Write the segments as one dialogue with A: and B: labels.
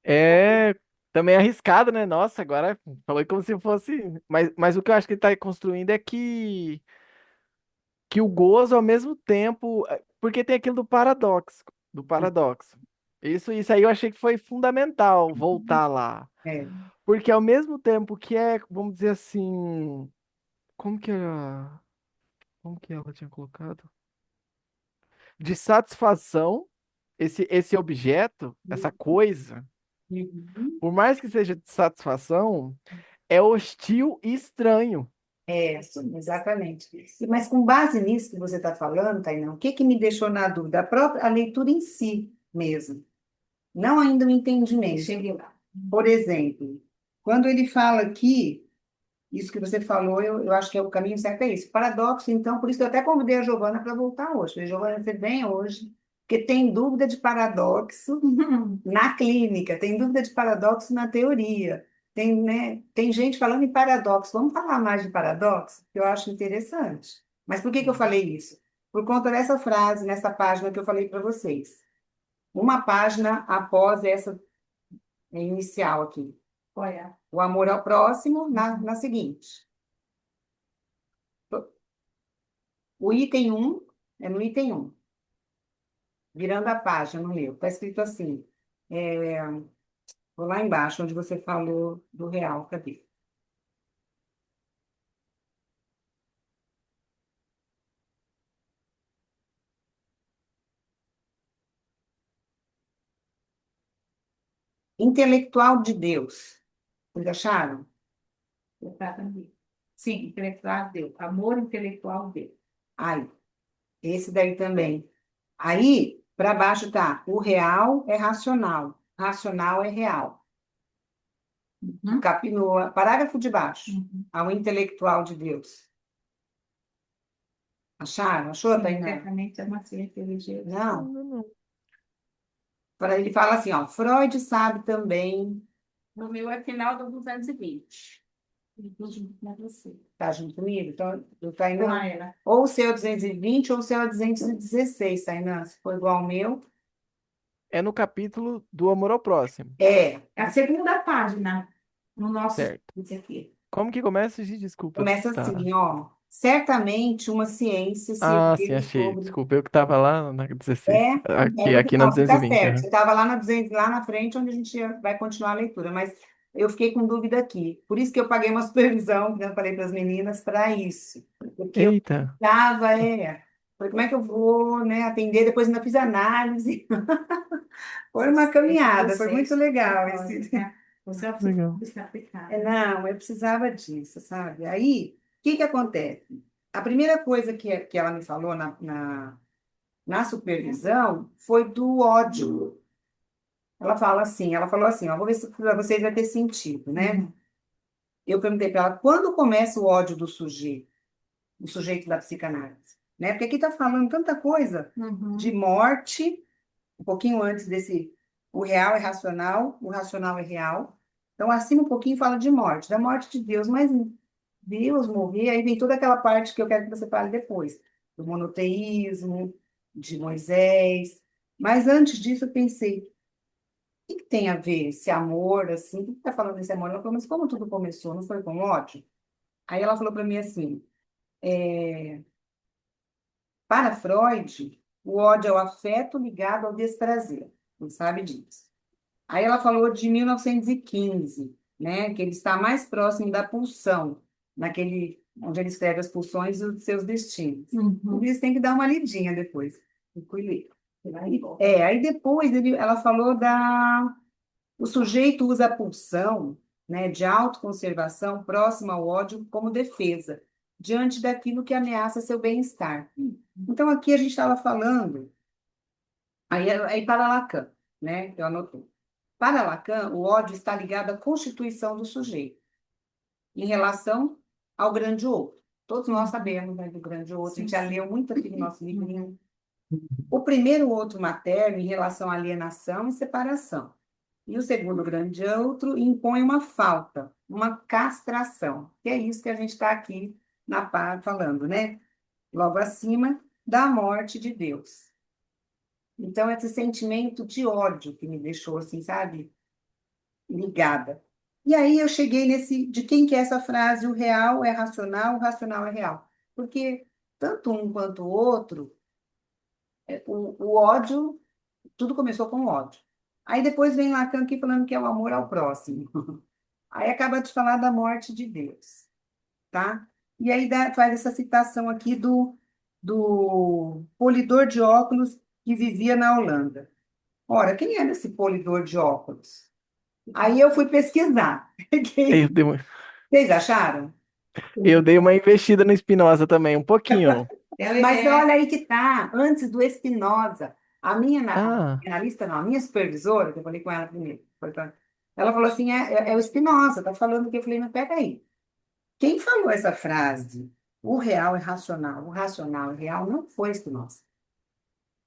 A: É também arriscado, né? Nossa, agora falou como se fosse. Mas o que eu acho que ele tá construindo é que o gozo ao mesmo tempo. Porque tem aquilo do paradoxo. Do paradoxo. Isso aí eu achei que foi fundamental voltar lá.
B: É,
A: Porque ao mesmo tempo que é, vamos dizer assim. Como que ela, como que ela tinha colocado? De satisfação, esse objeto, essa coisa,
B: uhum.
A: por mais que seja de satisfação, é hostil e estranho.
B: É, sim, exatamente. Mas com base nisso que você está falando, Tainá, o que que me deixou na dúvida? A leitura em si mesmo, não ainda o entendimento. Cheguei lá. Por exemplo, quando ele fala aqui, isso que você falou, eu acho que é o caminho certo, é isso. Paradoxo, então, por isso que eu até convidei a Giovana para voltar hoje. Falei, Giovana, você vem hoje, porque tem dúvida de paradoxo na clínica, tem dúvida de paradoxo na teoria. Tem, né, tem gente falando em paradoxo. Vamos falar mais de paradoxo? Que eu acho interessante. Mas por que que eu
A: Uhum.
B: falei isso? Por conta dessa frase, nessa página que eu falei para vocês. Uma página após essa inicial aqui. Qual é? O amor ao próximo, na seguinte. O item um é no item um, virando a página no livro. Está escrito assim, é, vou lá embaixo, onde você falou do real, cadê? Intelectual de Deus. Vocês acharam? Exatamente. Sim, intelectual de Deus. Amor intelectual de Deus. Aí, esse daí também. Aí, para baixo tá, o real é racional, racional é real. No parágrafo de baixo, ao intelectual de Deus. Acharam? Achou,
C: Sim,
B: Tainá?
C: certamente é uma ciência religiosa.
B: Não.
A: Não, não.
B: Ele fala assim, ó, Freud sabe também.
C: No meu é final do 220. Estou junto com você.
B: Tá junto comigo? Então, do
C: Com
B: Tainá.
C: a ela.
B: Ou o seu é 220 ou o seu é 216, Tainá. Se for igual ao meu.
A: É no capítulo do amor ao próximo,
B: É,
C: É a segunda página no nosso.
A: certo?
C: Isso aqui.
A: Como que começa? Gente, desculpa,
B: começa
A: tá.
B: assim, ó. Certamente uma ciência se
A: Ah, sim,
B: ergueu
A: achei.
B: sobre.
A: Desculpa, eu que tava lá na 16.
B: É,
A: Aqui na
B: não, fica
A: 220.
B: certo.
A: Aham.
B: Você estava lá na 200, lá na frente, onde a gente vai continuar a leitura, mas eu fiquei com dúvida aqui. Por isso que eu paguei uma supervisão, que eu falei para as meninas, para isso. Porque eu
A: Eita,
B: estava, falei, como é que eu vou, né, atender? Depois ainda fiz análise. Foi uma
C: Esse
B: caminhada, foi muito
C: processo
B: legal
C: psicológico,
B: esse.
C: né? Você é
A: legal.
C: precisa aplicar.
B: Não, eu precisava disso, sabe? Aí, o que que acontece? A primeira coisa que ela me falou na supervisão foi do ódio. Ela falou assim, ó, vou ver se para vocês vai ter sentido, né? Eu perguntei para ela, quando começa o ódio do sujeito, o sujeito da psicanálise, né? Porque aqui está falando tanta coisa de
C: Uhum.
B: morte, um pouquinho antes desse, o real é racional, o racional é real. Então, acima um pouquinho fala de morte, da morte de Deus, mas Deus morrer, aí vem toda aquela parte que eu quero que você fale depois, do monoteísmo, de Moisés. Mas antes disso, eu pensei, o que tem a ver esse amor, assim? O que está falando desse amor? Ela falou, mas como tudo começou? Não foi com ódio? Aí ela falou para mim assim, para Freud, o ódio é o afeto ligado ao desprazer. Não sabe disso. Aí ela falou de 1915, né, que ele está mais próximo da pulsão, naquele onde ele escreve as pulsões e os seus destinos. Por isso tem que dar uma lidinha depois. Eu fui ler. Aí depois ela falou o sujeito usa a pulsão, né, de autoconservação próxima ao ódio como defesa, diante daquilo que ameaça seu bem-estar. Então aqui a gente estava falando, aí para Lacan, né, eu anotei. Para Lacan, o ódio está ligado à constituição do sujeito, em relação ao grande outro. Todos nós sabemos, né, do grande outro, a gente já leu muito aqui no nosso livrinho. O primeiro outro materno em relação à alienação e separação. E o segundo grande outro impõe uma falta, uma castração. Que é isso que a gente está aqui na par falando, né? Logo acima da morte de Deus. Então, esse sentimento de ódio que me deixou assim, sabe? ligada. E aí eu cheguei nesse, de quem que é essa frase, o real é racional, o racional é real. Porque tanto um quanto o outro, o ódio, tudo começou com ódio. Aí depois vem Lacan aqui falando que é o amor ao próximo. Aí acaba de falar da morte de Deus, tá? E aí faz essa citação aqui do polidor de óculos que vivia na Holanda. Ora, quem era esse polidor de óculos? Aí eu fui pesquisar.
A: Eu dei uma,
B: Vocês acharam?
A: eu dei uma investida no Spinoza também, um pouquinho.
B: Mas olha aí que tá, antes do Espinosa, a minha
A: Ah,
B: analista não, a minha supervisora, que eu falei com ela primeiro, ela falou assim, é o Espinosa, tá falando que eu falei, mas peraí, quem falou essa frase? O real é racional, o racional é real, não foi Spinoza,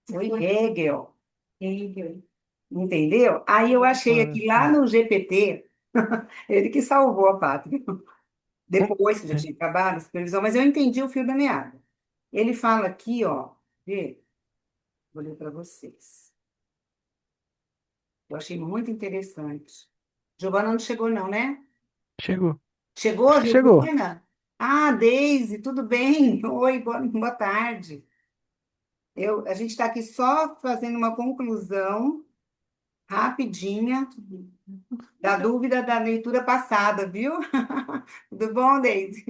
B: foi Hegel,
C: Hegel.
B: entendeu? Aí eu achei
A: olha
B: aqui lá
A: só.
B: no GPT, ele que salvou a pátria, depois que já tinha acabado a supervisão, mas eu entendi o fio da meada. Ele fala aqui, ó, vê? Vou ler para vocês. Eu achei muito interessante. Giovana não chegou, não, né?
A: Chegou. Acho
B: Chegou,
A: que chegou.
B: Giovana? Ah, Deise, tudo bem? Oi, boa tarde. A gente está aqui só fazendo uma conclusão rapidinha da dúvida da leitura passada, viu? Tudo bom, Deise?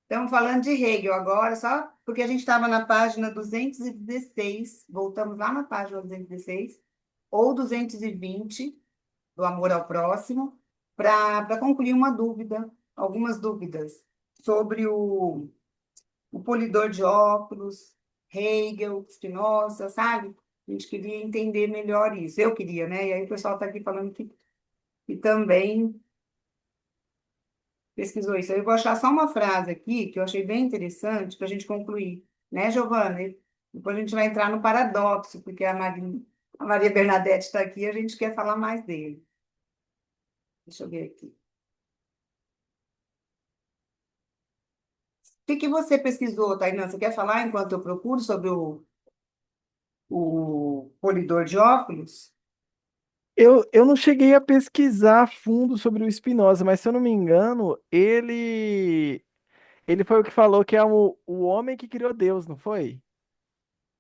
B: Estamos falando de Hegel agora, só porque a gente estava na página 216, voltamos lá na página 216, ou 220 do amor ao próximo, para concluir uma dúvida, algumas dúvidas sobre o polidor de óculos, Hegel, Spinoza, sabe? A gente queria entender melhor isso. Eu queria, né? E aí o pessoal está aqui falando que também pesquisou isso. Eu vou achar só uma frase aqui que eu achei bem interessante para a gente concluir, né, Giovana? E depois a gente vai entrar no paradoxo, porque a Maria Bernadette está aqui e a gente quer falar mais dele. Deixa eu ver aqui. O que que você pesquisou, Tainan? Você quer falar enquanto eu procuro sobre o polidor de óculos?
A: Eu não cheguei a pesquisar a fundo sobre o Spinoza, mas se eu não me engano, ele foi o que falou que é o homem que criou Deus, não foi?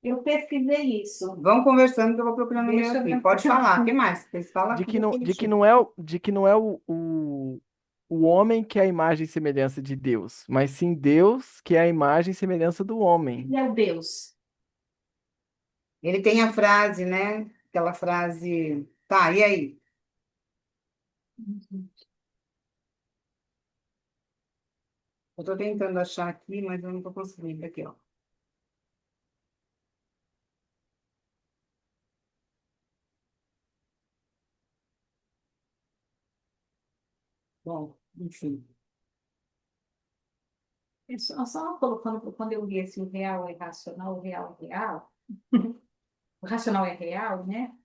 C: Eu pesquisei isso.
B: Vamos conversando que eu vou procurando o meu
C: Deixa eu
B: aqui.
C: ver.
B: Pode falar. O que mais? Vocês falam?
A: De que não é o homem que é a imagem e semelhança de Deus, mas sim Deus que é a imagem e semelhança do homem.
C: Meu Deus.
B: Ele tem a frase, né? Aquela frase. Tá, e aí? Eu estou tentando achar aqui, mas eu não estou conseguindo. Aqui, ó. Bom, enfim.
C: Só colocando, quando eu li esse o real é racional, o real é real, o racional é real, né?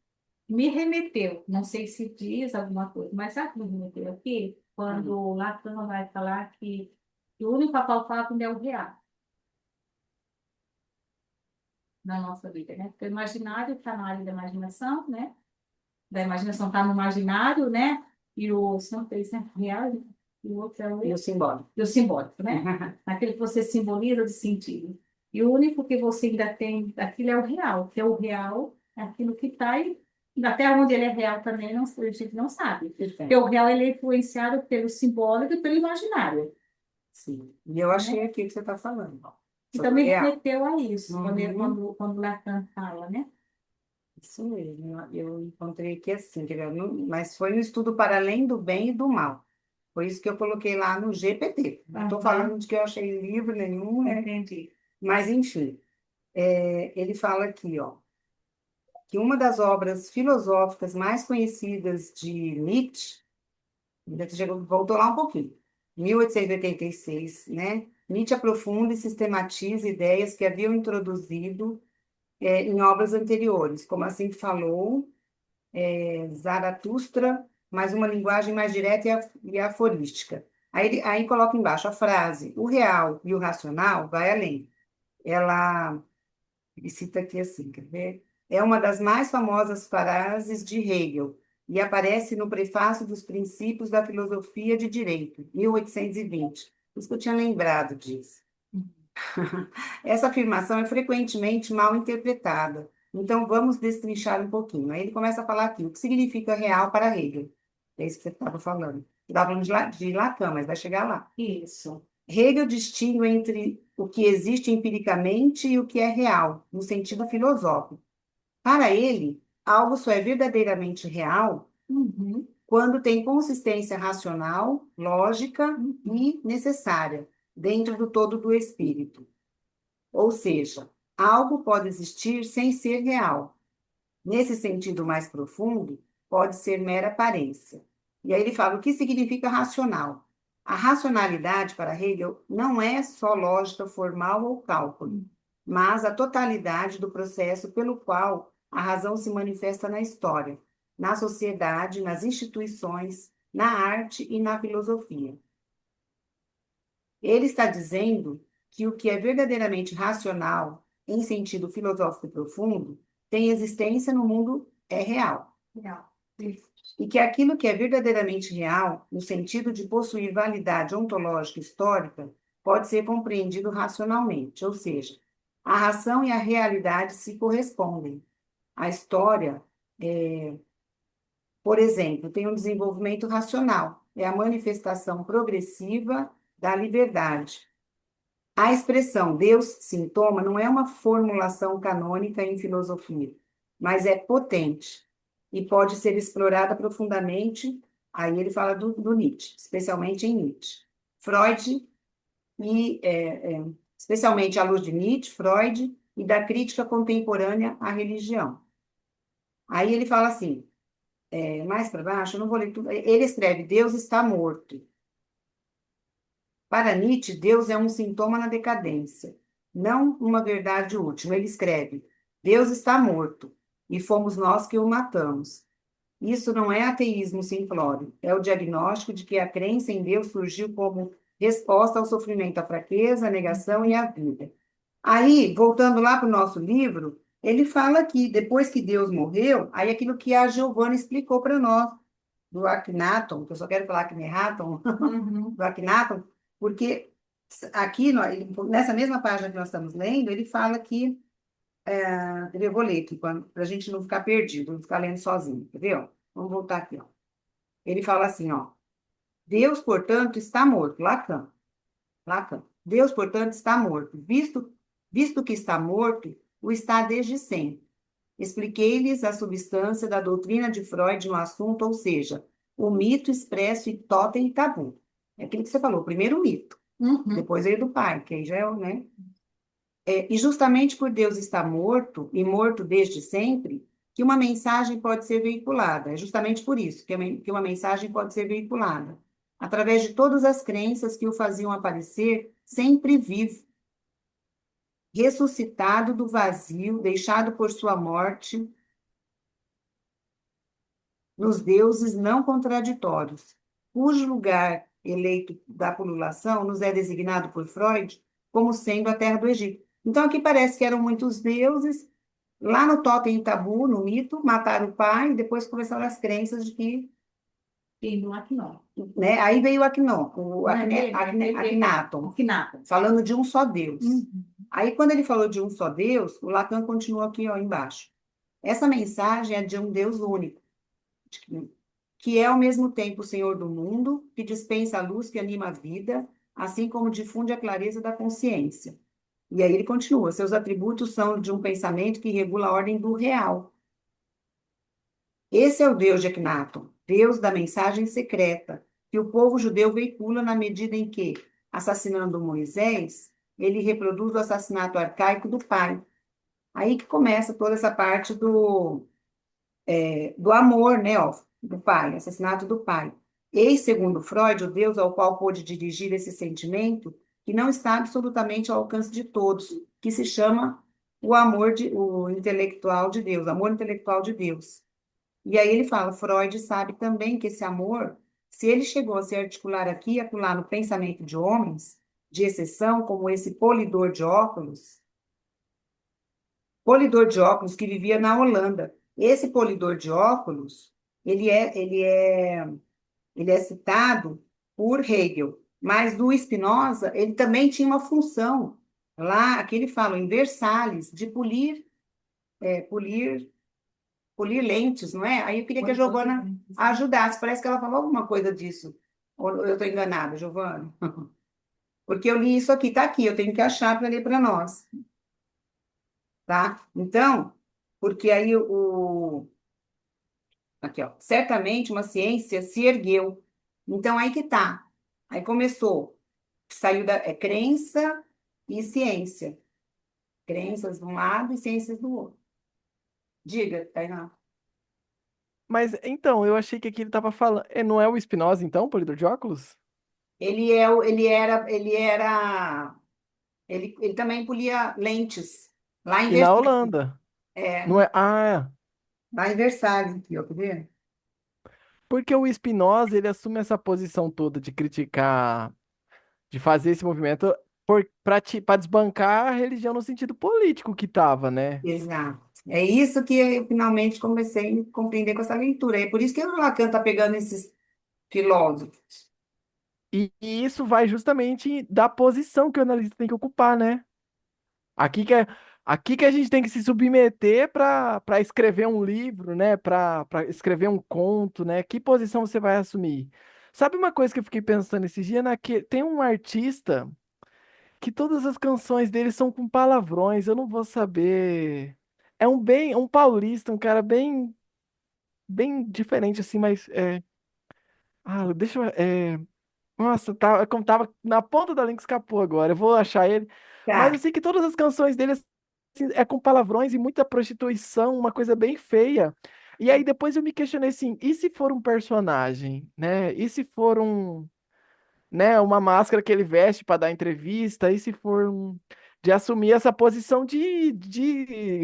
C: Me remeteu, não sei se diz alguma coisa, mas sabe o que me remeteu aqui? Quando
B: Hum.
C: o Lacan vai falar que o único palpável é o real na nossa vida, né? Porque o imaginário está na área da imaginação, né? Da imaginação está no imaginário, né? E o são três, né? Real, né? E o outro é
B: E o simbólico?
C: o simbólico, né? Aquele que você simboliza de sentido. E o único que você ainda tem daquilo é o real, que é o real, é aquilo que está aí. Até onde ele é real também, não, a gente não sabe. Porque o real ele é influenciado pelo simbólico e pelo imaginário,
B: Sim. E eu achei
C: né?
B: aqui o que você está falando, ó,
C: Então
B: sobre o
C: me
B: real.
C: remeteu a isso,
B: Uhum.
C: quando Lacan fala, né?
B: Isso mesmo. Eu encontrei aqui assim, quer ver, mas foi um estudo para além do bem e do mal. Foi isso que eu coloquei lá no GPT. Não estou
C: Aham,
B: falando de que eu achei livro nenhum, né?
C: entendi.
B: Mas, enfim, ele fala aqui, ó, que uma das obras filosóficas mais conhecidas de Nietzsche, ainda voltou lá um pouquinho, 1886, né? Nietzsche aprofunda e sistematiza ideias que haviam introduzido em obras anteriores, como assim falou, Zaratustra, mas uma linguagem mais direta e aforística. Aí coloca embaixo a frase: o real e o racional vai além. Ela ele cita aqui assim, quer ver? É uma das mais famosas frases de Hegel. e aparece no Prefácio dos Princípios da Filosofia de Direito, 1820. Por isso que eu tinha lembrado disso. Essa afirmação é frequentemente mal interpretada. Então, vamos destrinchar um pouquinho. Aí ele começa a falar aqui, o que significa real para Hegel. É isso que você estava falando. Você estava falando de Lacan, mas vai chegar lá.
C: Isso.
B: Hegel distingue entre o que existe empiricamente e o que é real, no sentido filosófico. Para ele, algo só é verdadeiramente real
C: Uhum.
B: quando tem consistência racional, lógica e necessária, dentro do todo do espírito. Ou seja, algo pode existir sem ser real. Nesse sentido mais profundo, pode ser mera aparência. E aí ele fala o que significa racional. A racionalidade, para Hegel, não é só lógica formal ou cálculo, mas a totalidade do processo pelo qual a razão se manifesta na história, na sociedade, nas instituições, na arte e na filosofia. Ele está dizendo que o que é verdadeiramente racional, em sentido filosófico profundo, tem existência no mundo, é real.
C: Real.
B: E que aquilo que é verdadeiramente real, no sentido de possuir validade ontológica histórica, pode ser compreendido racionalmente, ou seja, a razão e a realidade se correspondem. A história, por exemplo, tem um desenvolvimento racional, é a manifestação progressiva da liberdade. A expressão Deus sintoma não é uma formulação canônica em filosofia, mas é potente e pode ser explorada profundamente. Aí ele fala do Nietzsche, especialmente em Nietzsche. Freud, e, especialmente à luz de Nietzsche, Freud e da crítica contemporânea à religião. Aí ele fala assim, mais para baixo, eu não vou ler tudo, ele escreve, Deus está morto. Para Nietzsche, Deus é um sintoma na decadência, não uma verdade última. Ele escreve: Deus está morto e fomos nós que o matamos. Isso não é ateísmo simplório, é o diagnóstico de que a crença em Deus surgiu como resposta ao sofrimento, à fraqueza, à negação e à vida. Aí, voltando lá para o nosso livro, ele fala que depois que Deus morreu, aí aquilo que a Giovanna explicou para nós, do Akhenaton, que eu só quero falar Akhenaton,
C: Uhum.
B: do Akhenaton, porque aqui, nessa mesma página que nós estamos lendo, ele fala que, eu vou ler aqui, para a gente não ficar perdido, não ficar lendo sozinho, entendeu? Vamos voltar aqui, ó. Ele fala assim, ó, Deus, portanto, está morto, Lacan, Lacan. Deus, portanto, está morto, visto que está morto, o está desde sempre. Expliquei-lhes a substância da doutrina de Freud no assunto, ou seja, o mito expresso e totem e tabu. É aquilo que você falou, primeiro o mito.
C: Uhum.
B: Depois veio do pai, que aí já é, né? E justamente por Deus estar morto, e morto desde sempre, que uma mensagem pode ser veiculada. É justamente por isso que uma mensagem pode ser veiculada. Através de todas as crenças que o faziam aparecer sempre vivo, ressuscitado do vazio, deixado por sua morte, nos deuses não contraditórios, cujo lugar eleito da pululação nos é designado por Freud como sendo a terra do Egito. Então, aqui parece que eram muitos deuses, lá no Totem e Tabu, no mito, mataram o pai e depois começaram as crenças de que...
C: E no Akhenaton.
B: Né? Aí veio o Akhenaton,
C: Não é dele?
B: Akhenaton,
C: Akhenaton.
B: falando de um só Deus.
C: Uhum.
B: Aí, quando ele falou de um só Deus, o Lacan continua aqui, ó, embaixo. Essa mensagem é de um Deus único, que é ao mesmo tempo o Senhor do mundo, que dispensa a luz que anima a vida, assim como difunde a clareza da consciência. E aí ele continua, seus atributos são de um pensamento que regula a ordem do real. Esse é o Deus de Akhenaton, Deus da mensagem secreta, que o povo judeu veicula na medida em que, assassinando Moisés, ele reproduz o assassinato arcaico do pai. Aí que começa toda essa parte do amor, né, ó, do pai, assassinato do pai. Eis, segundo Freud, o Deus ao qual pôde dirigir esse sentimento, que não está absolutamente ao alcance de todos, que se chama o intelectual de Deus, amor intelectual de Deus. E aí ele fala, Freud sabe também que esse amor, se ele chegou a se articular aqui e acolá no pensamento de homens, de exceção, como esse polidor de óculos que vivia na Holanda. Esse polidor de óculos, ele é, ele é, ele é citado por Hegel, mas do Spinoza, ele também tinha uma função, lá, aqui ele fala, em Versalhes, de polir, polir lentes, não é? Aí eu queria que a Giovana ajudasse, parece que ela falou alguma coisa disso. Ou eu estou enganada, Giovana? Porque eu li isso aqui, está aqui, eu tenho que achar para ler para nós, tá? Então, porque aí aqui, ó, certamente uma ciência se ergueu. Então, aí que tá. Aí começou, saiu da crença e ciência. Crenças de um lado e ciências do outro. Diga, Tainá.
A: Mas então, eu achei que aqui ele tava falando. Não é o Spinoza, então, polidor de óculos?
B: Ele também polia lentes, lá em
A: E na
B: Versalhes.
A: Holanda.
B: É,
A: Não é? Ah,
B: lá em Versalhes, aqui, ó, quer ver?
A: porque o Spinoza, ele assume essa posição toda de criticar, de fazer esse movimento para desbancar a religião no sentido político que tava, né?
B: Exato. É isso que eu finalmente comecei a compreender com essa leitura. É por isso que o Lacan está pegando esses filósofos.
A: E isso vai justamente da posição que o analista tem que ocupar, né? Aqui que, é, aqui que a gente tem que se submeter para escrever um livro, né? Para escrever um conto, né? Que posição você vai assumir? Sabe uma coisa que eu fiquei pensando esses dias? Tem um artista que todas as canções dele são com palavrões, eu não vou saber. É um paulista, um cara bem diferente assim, mas deixa eu, nossa, como tava na ponta da língua, escapou agora. Eu vou achar ele. Mas eu
B: Tá,
A: sei que todas as canções dele assim, é com palavrões e muita prostituição, uma coisa bem feia. E aí depois eu me questionei assim, e se for um personagem, né? E se for né, uma máscara que ele veste para dar entrevista, e se for de assumir essa posição de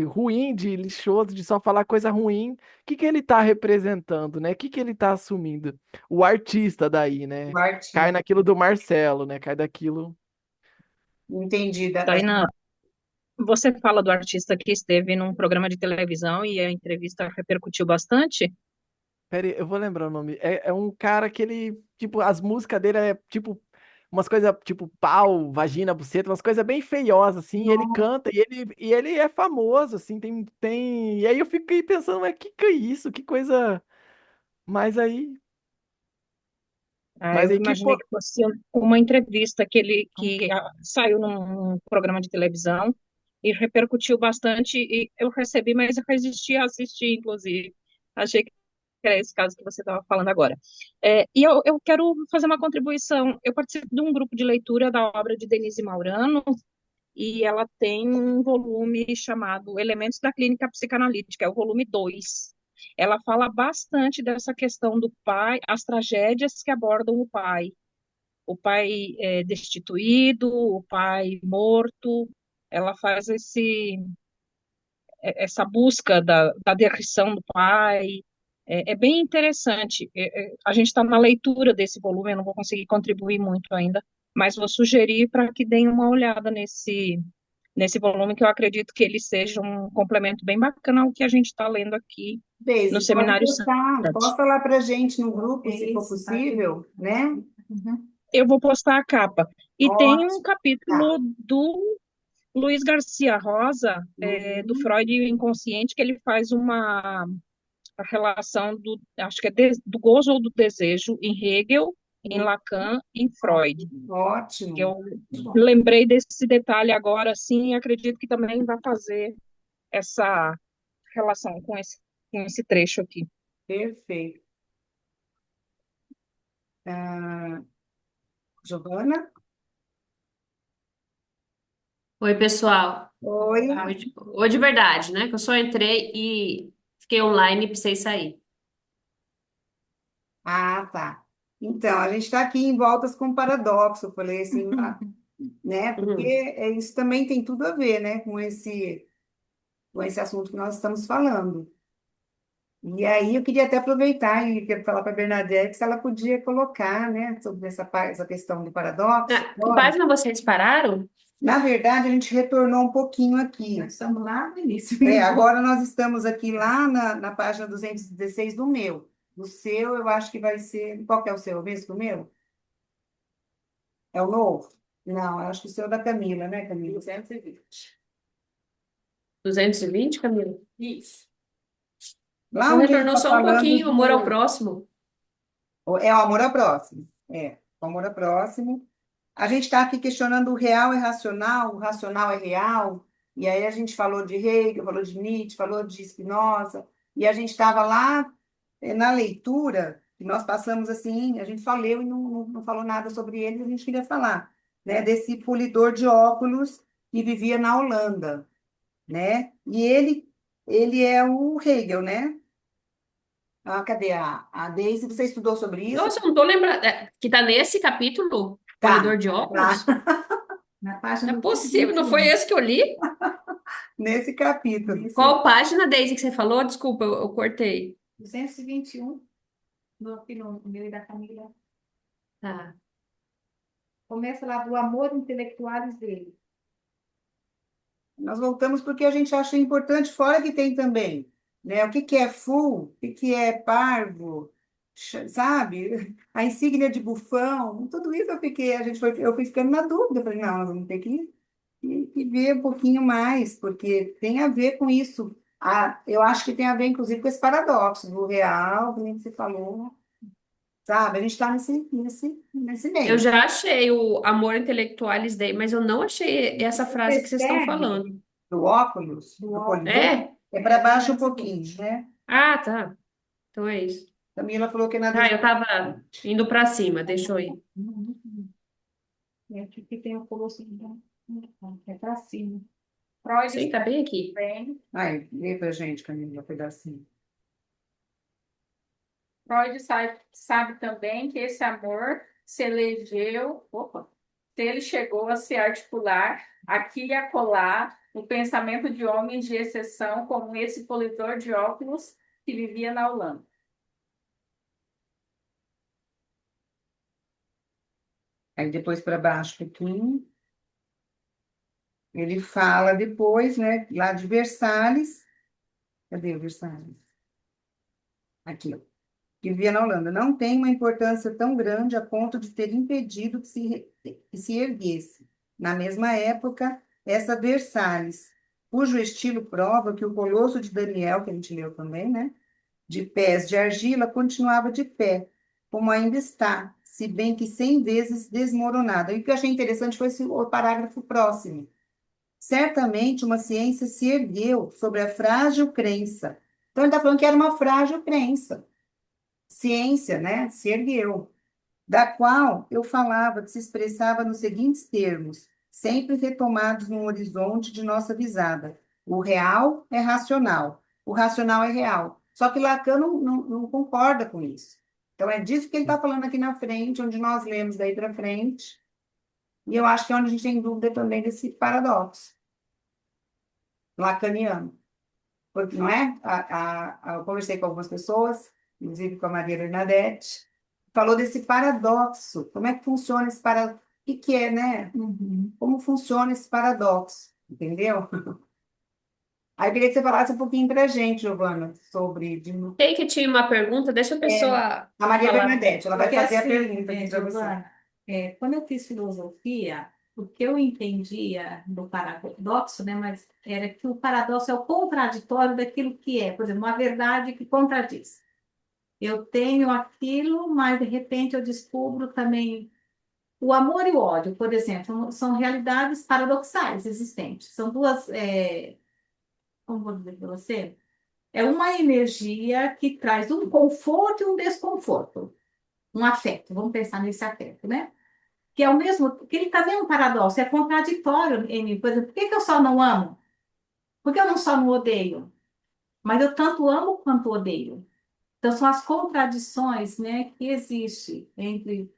A: ruim, de lixoso, de só falar coisa ruim, o que que ele está representando, né? O que que ele está assumindo? O artista daí,
B: o
A: né? Cai
B: artista.
A: naquilo do Marcelo, né? Cai daquilo.
B: Entendi.
D: Taina, você fala do artista que esteve num programa de televisão e a entrevista repercutiu bastante?
A: Pera aí, eu vou lembrar o nome. É um cara que ele, tipo, as músicas dele é tipo umas coisas tipo pau, vagina, buceta, umas coisas bem feiosas, assim, e ele
B: Nossa,
A: canta e ele é famoso, assim, E aí eu fiquei pensando, mas que é isso? Que coisa. Mas aí.
D: Ah,
A: Mas
D: eu
A: aí que.
D: imaginei que fosse uma entrevista que saiu num programa de televisão e repercutiu bastante e eu recebi, mas eu resisti a assistir, inclusive. Achei que era esse caso que você estava falando agora. E eu quero fazer uma contribuição. Eu participo de um grupo de leitura da obra de Denise Maurano, e ela tem um volume chamado Elementos da Clínica Psicanalítica, é o volume 2. Ela fala bastante dessa questão do pai, as tragédias que abordam o pai destituído, o pai morto. Ela faz essa busca da derrição do pai. É bem interessante. A gente está na leitura desse volume, eu não vou conseguir contribuir muito ainda, mas vou sugerir para que deem uma olhada nesse volume, que eu acredito que ele seja um complemento bem bacana ao que a gente está lendo aqui no
B: Daisy, pode
D: Seminário
B: postar,
D: Sante.
B: posta lá pra gente no grupo, se for
C: Isso, tá aqui.
B: possível, né?
C: Uhum.
D: Eu vou postar a capa. E tem um
B: Ótimo, tá.
D: capítulo do Luiz Garcia Rosa, do
B: Uhum.
D: Freud e o Inconsciente, que ele faz a relação acho que é do gozo ou do desejo em Hegel, em
B: Uhum.
D: Lacan e em Freud.
B: Ótimo.
D: Eu
B: Muito bom.
D: lembrei desse detalhe agora, sim, e acredito que também vai fazer essa relação com esse trecho aqui.
B: Perfeito. Ah, Giovana?
E: Oi, pessoal.
B: Oi.
E: Oi de verdade, né? Que eu só entrei e fiquei online e precisei sair.
B: Ah, tá. Então, a gente está aqui em voltas com paradoxo, eu falei assim, né? Porque
E: Uhum.
B: isso também tem tudo a ver, né, com esse assunto que nós estamos falando. E aí eu queria até aproveitar e queria falar para a Bernadette se ela podia colocar, né, sobre essa questão do paradoxo.
E: Que
B: Agora,
E: página vocês pararam?
B: na verdade, a gente retornou um pouquinho aqui.
C: Nós estamos lá no início.
B: Agora nós estamos aqui lá na página 216 do meu. O seu, eu acho que vai ser. Qual que é o seu? O mesmo que o meu? É o novo? Não, eu acho que o seu é da Camila, né, Camila?
C: 220.
E: 220, Camila?
C: Isso.
B: Lá
E: Então
B: onde ele
E: retornou
B: está
E: só um
B: falando
E: pouquinho, amor ao
B: do.
E: próximo.
B: É o amor ao próximo. É, o amor ao próximo. A gente está aqui questionando o real é racional, o racional é real. E aí a gente falou de Hegel, falou de Nietzsche, falou de Spinoza. E a gente estava lá na leitura, e nós passamos assim, a gente só leu e não falou nada sobre ele, a gente queria falar, né, desse polidor de óculos que vivia na Holanda, né? E ele é o Hegel, né? Ah, cadê a Daisy? Você estudou sobre isso?
E: Nossa, eu não tô lembrando. Que tá nesse capítulo,
B: Tá,
E: Polidor de
B: tá.
E: Óculos?
C: Na
E: Não
C: página
E: é possível, não foi
C: 221.
E: esse que eu li?
B: Nesse capítulo.
E: Qual página, Daisy, que você falou? Desculpa, eu cortei.
C: 221, aqui no meio da Camila.
E: Tá.
C: Começa lá do amor intelectuais dele.
B: Nós voltamos porque a gente acha importante, fora que tem também, né? O que que é full, o que que é parvo, sabe? A insígnia de bufão, tudo isso eu fui ficando na dúvida, eu falei, não, nós vamos ter que ver um pouquinho mais, porque tem a ver com isso. Eu acho que tem a ver, inclusive, com esse paradoxo do real, como você falou, sabe? A gente está nesse
E: Eu
B: meio.
E: já achei o Amor Intelectualis Dei, mas eu não achei essa
C: Você
E: frase que vocês estão
C: percebe
E: falando.
B: Do óculos,
C: do
B: do
C: óculos.
B: polidor,
E: É?
B: é para baixo um pouquinho, né?
E: Ah, tá. Então é isso.
B: Camila falou que é na
E: Tá, eu tava
B: 220.
E: indo pra cima, deixa eu ir.
C: E aqui que tem o colosso é para cima. Freud
E: Sim, tá bem aqui.
C: também.
B: Ai, lê pra gente, Camila, um pedacinho.
C: Freud sabe também que esse amor se elegeu, opa, se ele chegou a se articular aqui e acolá no pensamento de homens de exceção, como esse polidor de óculos que vivia na Holanda.
B: Aí depois para baixo um pouquinho. Ele fala depois, né, lá de Versalhes. Cadê o Versalhes? Aqui, ó. Que vivia na Holanda. Não tem uma importância tão grande a ponto de ter impedido que se erguesse. Na mesma época, essa Versalhes, cujo estilo prova que o Colosso de Daniel, que a gente leu também, né? De pés de argila, continuava de pé, como ainda está, se bem que 100 vezes desmoronado. E o que eu achei interessante foi o parágrafo próximo. Certamente uma ciência se ergueu sobre a frágil crença. Então, ele está falando que era uma frágil crença. Ciência, né? Se ergueu. Da qual eu falava, que se expressava nos seguintes termos, sempre retomados no horizonte de nossa visada. O real é racional, o racional é real. Só que Lacan não concorda com isso. Então, é disso que ele está falando aqui na frente, onde nós lemos daí para frente. E eu acho que é onde a gente tem dúvida também desse paradoxo lacaniano. Porque, não é? Eu conversei com algumas pessoas, inclusive com a Maria Bernadette, falou desse paradoxo. Como é que funciona esse paradoxo? O que é, né? Como funciona esse paradoxo? Entendeu? Aí eu queria que você falasse um pouquinho para a gente, Giovana, sobre
E: Quem que tinha uma pergunta? Deixa a pessoa
B: a Maria
E: falar.
B: Bernadette. Ela vai
C: Porque
B: fazer a
C: assim,
B: pergunta aqui para você.
C: Giovana, quando eu fiz filosofia, o que eu entendia do paradoxo, né, mas era que o paradoxo é o contraditório daquilo que é, por exemplo, uma verdade que contradiz. Eu tenho aquilo, mas de repente eu descubro também o amor e o ódio, por exemplo, são realidades paradoxais existentes. São duas, como vou dizer para você? É uma energia que traz um conforto e um desconforto, um afeto. Vamos pensar nesse afeto, né? Que é o mesmo, que ele também é um paradoxo, é contraditório em mim. Por exemplo, por que que eu só não amo? Por que eu não só não odeio? Mas eu tanto amo quanto odeio. Então, são as contradições, né, que existem entre,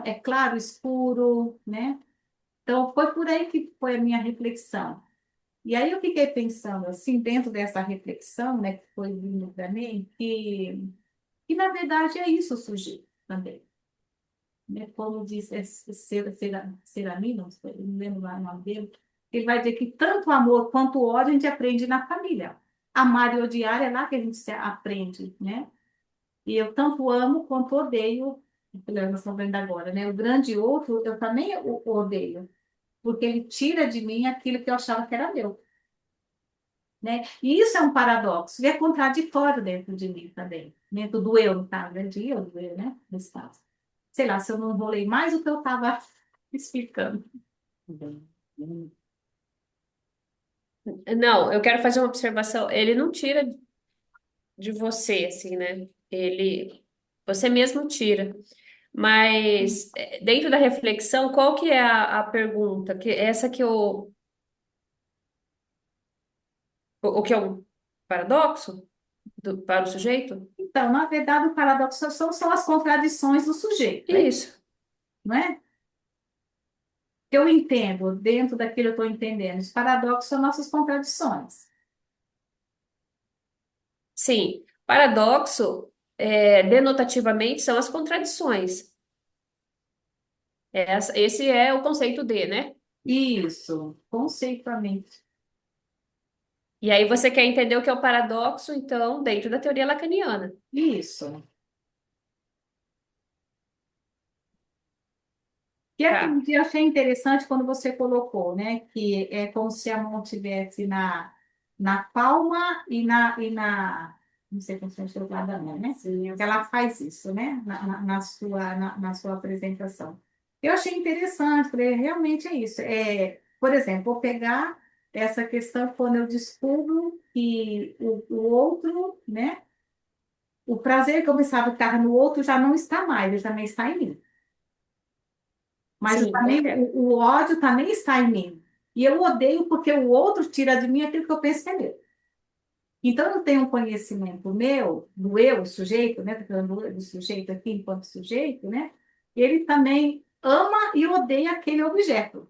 C: é claro, escuro, né? Então, foi por aí que foi a minha reflexão. E aí eu fiquei pensando, assim, dentro dessa reflexão, né, que foi vindo para mim, que na verdade é isso o sujeito também. Né? Como diz Seramino, não lembro lá o nome dele, ele vai dizer que tanto amor quanto ódio a gente aprende na família. Amar e odiar é lá que a gente aprende, né? E eu tanto amo quanto odeio, nós estamos vendo agora, né? O grande outro, eu também o odeio, porque ele tira de mim aquilo que eu achava que era meu, né? E isso é um paradoxo, e é contraditório dentro de mim também, dentro do eu, no caso, né? De eu, do eu, né? Nesse caso. Sei lá, se eu não enrolei mais o que eu estava explicando.
E: Não, eu quero fazer uma observação. Ele não tira de você, assim, né? Você mesmo tira. Mas dentro da reflexão, qual que é a pergunta? Que essa que o que é um paradoxo para o sujeito?
C: Então, na verdade, o paradoxo são as contradições do sujeito, é isso,
E: Isso.
C: não é? Que eu entendo, dentro daquilo que eu estou entendendo, os paradoxos são nossas contradições.
E: Sim. Paradoxo, denotativamente, são as contradições. Esse é o conceito de, né?
C: Isso, conceitualmente.
E: E aí você quer entender o que é o paradoxo, então, dentro da teoria lacaniana.
C: Isso. Que é
E: Tá.
C: que eu achei interessante quando você colocou, né? Que é como se a mão tivesse na palma e na. Não sei como se chama da mão, né? Sim, que ela faz isso, né? Na sua apresentação. Eu achei interessante, porque realmente é isso. Por exemplo, vou pegar essa questão quando eu descubro que o outro, né? O prazer que eu pensava que estava no outro já não está mais, ele também está em mim. Mas
E: Sim,
C: também
E: correto.
C: o ódio também está em mim. E eu odeio porque o outro tira de mim aquilo que eu penso que é meu. Então, eu tenho um conhecimento meu, do eu, o sujeito, né? Estou falando do sujeito aqui enquanto sujeito, né? Ele também ama e odeia aquele objeto.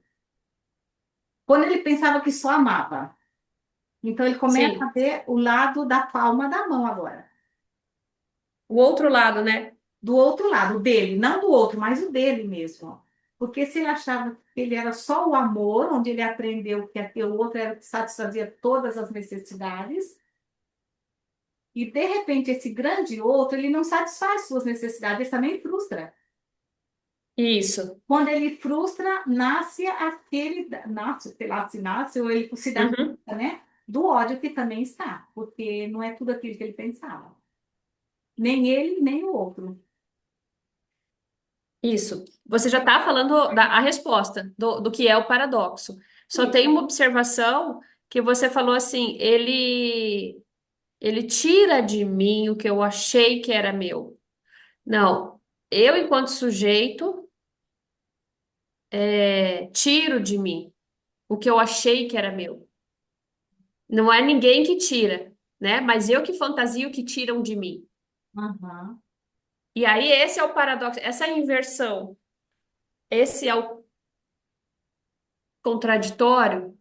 C: Quando ele pensava que só amava. Então, ele começa a
E: Sim.
C: ver o lado da palma da mão agora.
E: O outro lado, né?
C: Do outro lado, o dele, não do outro, mas o dele mesmo. Porque se ele achava que ele era só o amor, onde ele aprendeu que o outro era o que satisfazia todas as necessidades, e de repente esse grande outro, ele não satisfaz suas necessidades, ele também frustra.
E: Isso.
C: Quando ele frustra, nasce aquele, nasce, sei lá, se nasce, ou ele se dá
E: Uhum.
C: conta, né, do ódio que também está, porque não é tudo aquilo que ele pensava. Nem ele, nem o outro.
E: Isso. Você já está falando a resposta do que é o paradoxo. Só tem
C: Isso.
E: uma observação que você falou assim, ele tira de mim o que eu achei que era meu. Não, eu, enquanto sujeito, tiro de mim o que eu achei que era meu. Não é ninguém que tira, né? Mas eu que fantasio que tiram de mim.
C: Aham.
E: E aí, esse é o paradoxo, essa inversão, esse é o contraditório.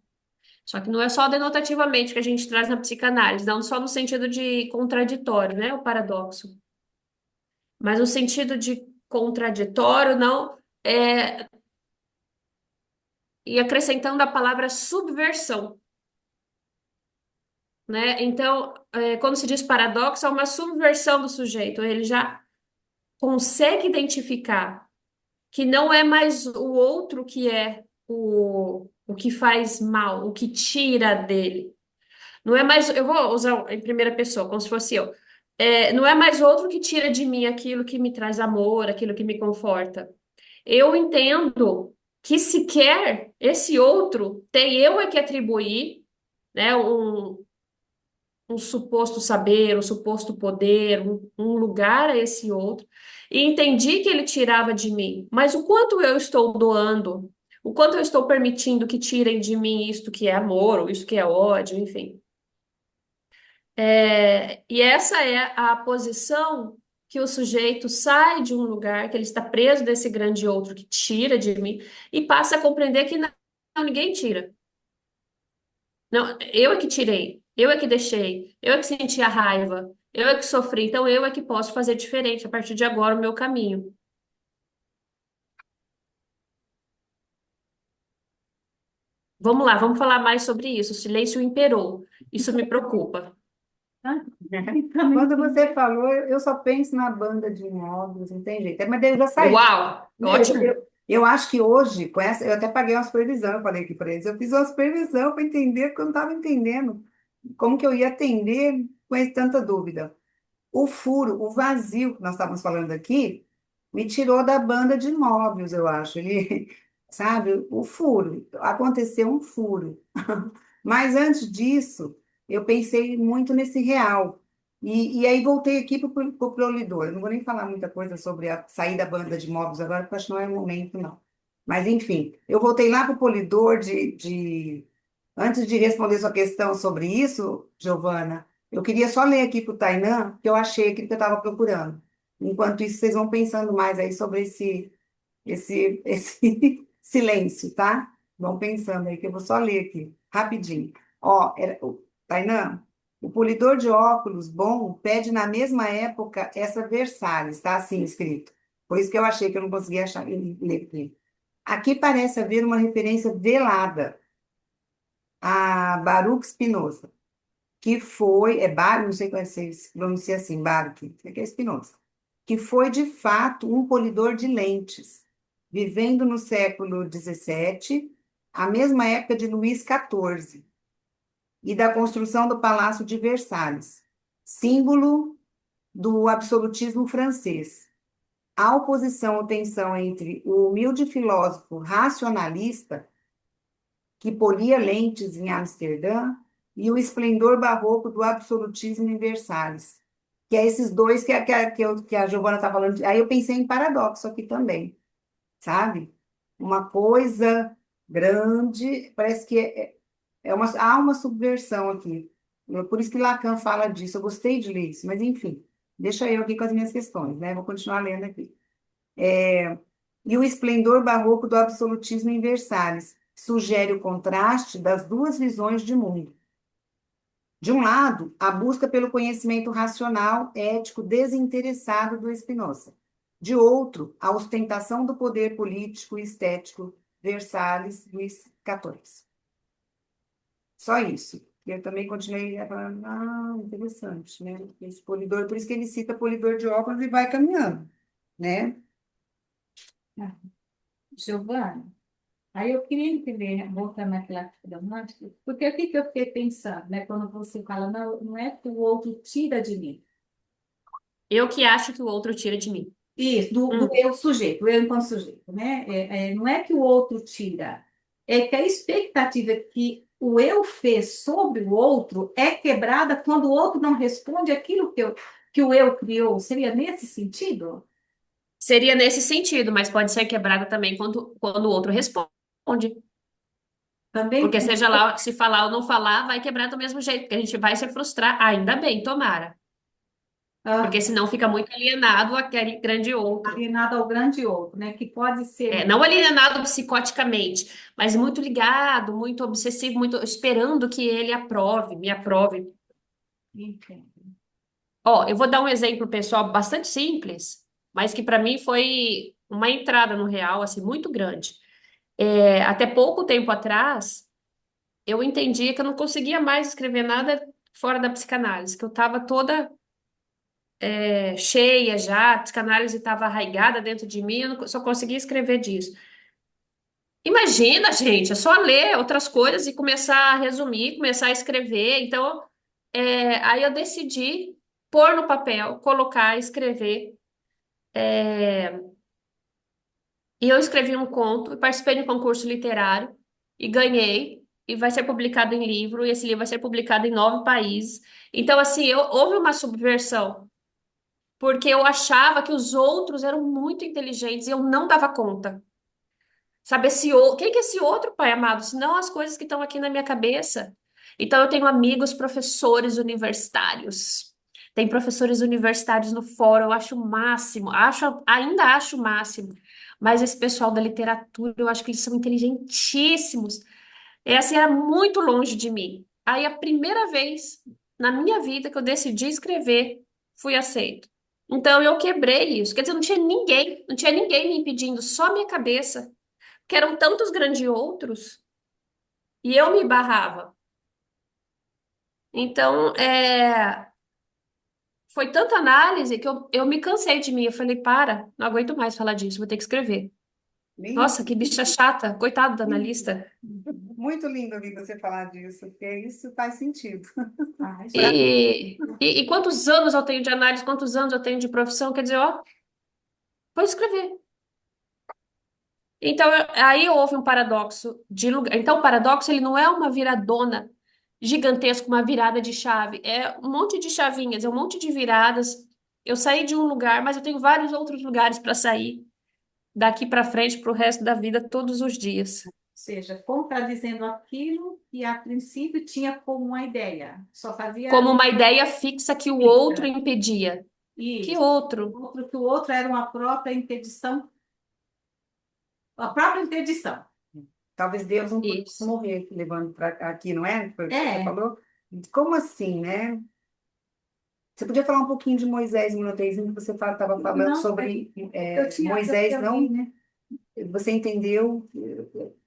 E: Só que não é só denotativamente que a gente traz na psicanálise, não só no sentido de contraditório, né? O paradoxo. Mas no sentido de contraditório, não. E acrescentando a palavra subversão, né? Então, quando se diz paradoxo, é uma subversão do sujeito. Ele já consegue identificar que não é mais o outro que é o que faz mal, o que tira dele. Não é mais, eu vou usar em primeira pessoa, como se fosse eu. Não é mais outro que tira de mim aquilo que me traz amor, aquilo que me conforta. Eu entendo que sequer esse outro tem eu é que atribuir, né, um suposto saber, um suposto poder, um lugar a esse outro, e entendi que ele tirava de mim, mas o quanto eu estou doando, o quanto eu estou permitindo que tirem de mim isto que é amor, ou isto que é ódio, enfim. E essa é a posição que o sujeito sai de um lugar, que ele está preso desse grande outro que tira de mim, e passa a compreender que não, ninguém tira. Não, eu é que tirei, eu é que deixei, eu é que senti a raiva, eu é que sofri, então eu é que posso fazer diferente a partir de agora o meu caminho. Vamos lá, vamos falar mais sobre isso. O silêncio imperou. Isso me preocupa.
C: Ah, também
B: Quando
C: tem.
B: você falou, eu só penso na banda de módulos, não tem jeito. Mas daí eu já saí.
E: Uau,
B: Né?
E: ótimo.
B: Eu acho que hoje, com essa, eu até paguei uma supervisão, eu falei aqui para eles, eu fiz uma supervisão para entender, porque eu não estava entendendo como que eu ia atender com tanta dúvida. O furo, o vazio que nós estávamos falando aqui, me tirou da banda de móveis, eu acho. Ele, sabe, o furo, aconteceu um furo. Mas antes disso, eu pensei muito nesse real. E aí voltei aqui para o Prolidor. Eu não vou nem falar muita coisa sobre a sair da banda de móveis agora, porque acho que não é o momento, não. Mas, enfim, eu voltei lá para o Polidor Antes de responder sua questão sobre isso, Giovana, eu queria só ler aqui para o Tainan, que eu achei aquilo que eu estava procurando. Enquanto isso, vocês vão pensando mais aí sobre esse silêncio, tá? Vão pensando aí, que eu vou só ler aqui, rapidinho. Ó, Tainan, o polidor de óculos bom pede na mesma época essa Versalhes, tá assim escrito. Por isso que eu achei que eu não conseguia achar, ler aqui. Aqui parece haver uma referência velada a Baruch Spinoza, que foi, não sei como se pronuncia assim, Baruch, é que é Spinoza, que foi de fato um polidor de lentes, vivendo no século XVII, a mesma época de Luís XIV, e da construção do Palácio de Versalhes, símbolo do absolutismo francês. A oposição ou tensão entre o humilde filósofo racionalista que polia lentes em Amsterdã, e o esplendor barroco do absolutismo em Versalhes. Que é esses dois que a Giovana está falando. Aí eu pensei em paradoxo aqui também, sabe? Uma coisa grande, parece que há uma subversão aqui. Por isso que Lacan fala disso. Eu gostei de ler isso, mas enfim, deixa eu aqui com as minhas questões, né? Vou continuar lendo aqui. E o esplendor barroco do absolutismo em Versalhes sugere o contraste das duas visões de mundo. De um lado, a busca pelo conhecimento racional, ético, desinteressado do Spinoza. De outro, a ostentação do poder político e estético, Versalhes, Luís XIV. Só isso. Eu também continuei falando, interessante, né? Esse polidor, por isso que ele cita polidor de óculos e vai caminhando, né?
C: Ah, Giovana, aí eu queria entender, voltando naquela problemática, porque o que que eu fiquei pensando, né? Quando você fala, não, não é que o outro tira de mim.
E: Eu que acho que o outro tira de mim.
C: Isso, do
E: Hum.
C: eu sujeito, o eu enquanto sujeito, né? Não é que o outro tira, é que a expectativa que o eu fez sobre o outro é quebrada quando o outro não responde aquilo que o eu criou. Seria nesse sentido?
E: Seria nesse sentido, mas pode ser quebrada também quando o outro responde.
C: Também
E: Porque
C: tem.
E: seja lá, se falar ou não falar, vai quebrar do mesmo jeito, porque a gente vai se frustrar. Ainda bem, tomara.
C: Ah,
E: Porque senão fica muito alienado aquele grande outro.
C: alienado ao grande outro, né? Que pode ser.
E: Não alienado psicoticamente, mas muito ligado, muito obsessivo, muito esperando que ele aprove, me aprove.
C: Entendo.
E: Ó, eu vou dar um exemplo pessoal bastante simples, mas que para mim foi uma entrada no real, assim, muito grande. Até pouco tempo atrás, eu entendi que eu não conseguia mais escrever nada fora da psicanálise, que eu estava toda cheia já, a psicanálise estava arraigada dentro de mim, eu só conseguia escrever disso. Imagina, gente, é só ler outras coisas e começar a resumir, começar a escrever. Então, aí eu decidi pôr no papel, colocar, escrever. E eu escrevi um conto, e participei de um concurso literário e ganhei. E vai ser publicado em livro, e esse livro vai ser publicado em 9 países. Então, assim, houve uma subversão, porque eu achava que os outros eram muito inteligentes e eu não dava conta. Sabe, quem que é esse outro pai amado? Senão as coisas que estão aqui na minha cabeça. Então, eu tenho amigos professores universitários. Tem professores universitários no fórum, eu acho o máximo. Ainda acho o máximo. Mas esse pessoal da literatura, eu acho que eles são inteligentíssimos. Essa era muito longe de mim. Aí, a primeira vez na minha vida que eu decidi escrever, fui aceito. Então, eu quebrei isso. Quer dizer, não tinha ninguém me impedindo, só minha cabeça que eram tantos grandes outros, e eu me barrava. Então, foi tanta análise que eu me cansei de mim. Eu falei, para, não aguento mais falar disso, vou ter que escrever.
B: Lindo,
E: Nossa, que bicha chata, coitado do analista.
B: muito lindo ouvir você falar disso, porque isso faz sentido.
C: Ah, isso é-
E: E quantos anos eu tenho de análise, quantos anos eu tenho de profissão? Quer dizer, ó, vou escrever. Então, aí houve um paradoxo de lugar. Então, o paradoxo, ele não é uma viradona gigantesca, uma virada de chave. É um monte de chavinhas, é um monte de viradas. Eu saí de um lugar, mas eu tenho vários outros lugares para sair daqui para frente, para o resto da vida, todos os dias.
C: Ou seja, contradizendo aquilo que a princípio tinha como uma ideia. Só fazia
E: Como uma ideia fixa que o outro
C: fixa.
E: impedia. Que
C: Isso.
E: outro?
C: Outro que o outro era uma própria interdição, a própria interdição.
B: Talvez Deus não pudesse
E: Isso.
B: morrer levando para aqui, não é? Foi o que você
C: É,
B: falou? Como assim, né? Você podia falar um pouquinho de Moisés em 1900, que você estava falando
C: não,
B: sobre
C: eu
B: Moisés,
C: tinha
B: não?
C: vi, né?
B: Você entendeu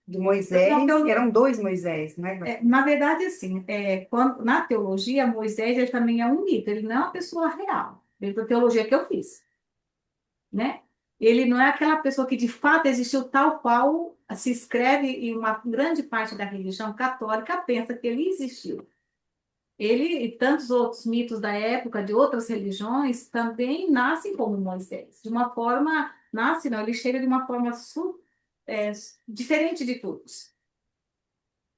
B: de
C: Não,
B: Moisés? Eram dois Moisés, né?
C: na verdade, assim, quando, na teologia, Moisés ele também é um mito, ele não é uma pessoa real, dentro da teologia que eu fiz, né? Ele não é aquela pessoa que de fato existiu tal qual se escreve e uma grande parte da religião católica pensa que ele existiu. Ele e tantos outros mitos da época, de outras religiões, também nascem como Moisés. De uma forma, nasce, não, ele chega de uma forma é, diferente de todos.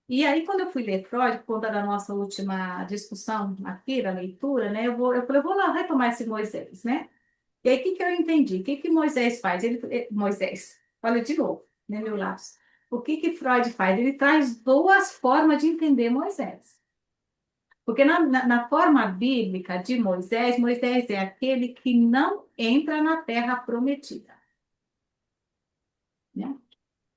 C: E aí, quando eu fui ler Freud, por conta da nossa última discussão aqui, da leitura, né, eu falei, eu vou lá retomar esse Moisés, né? E aí, o que que eu entendi? O que que Moisés faz? Moisés, olha de novo, né, meu lápis. O que que Freud faz? Ele traz duas formas de entender Moisés. Porque na forma bíblica de Moisés, Moisés é aquele que não entra na terra prometida, né?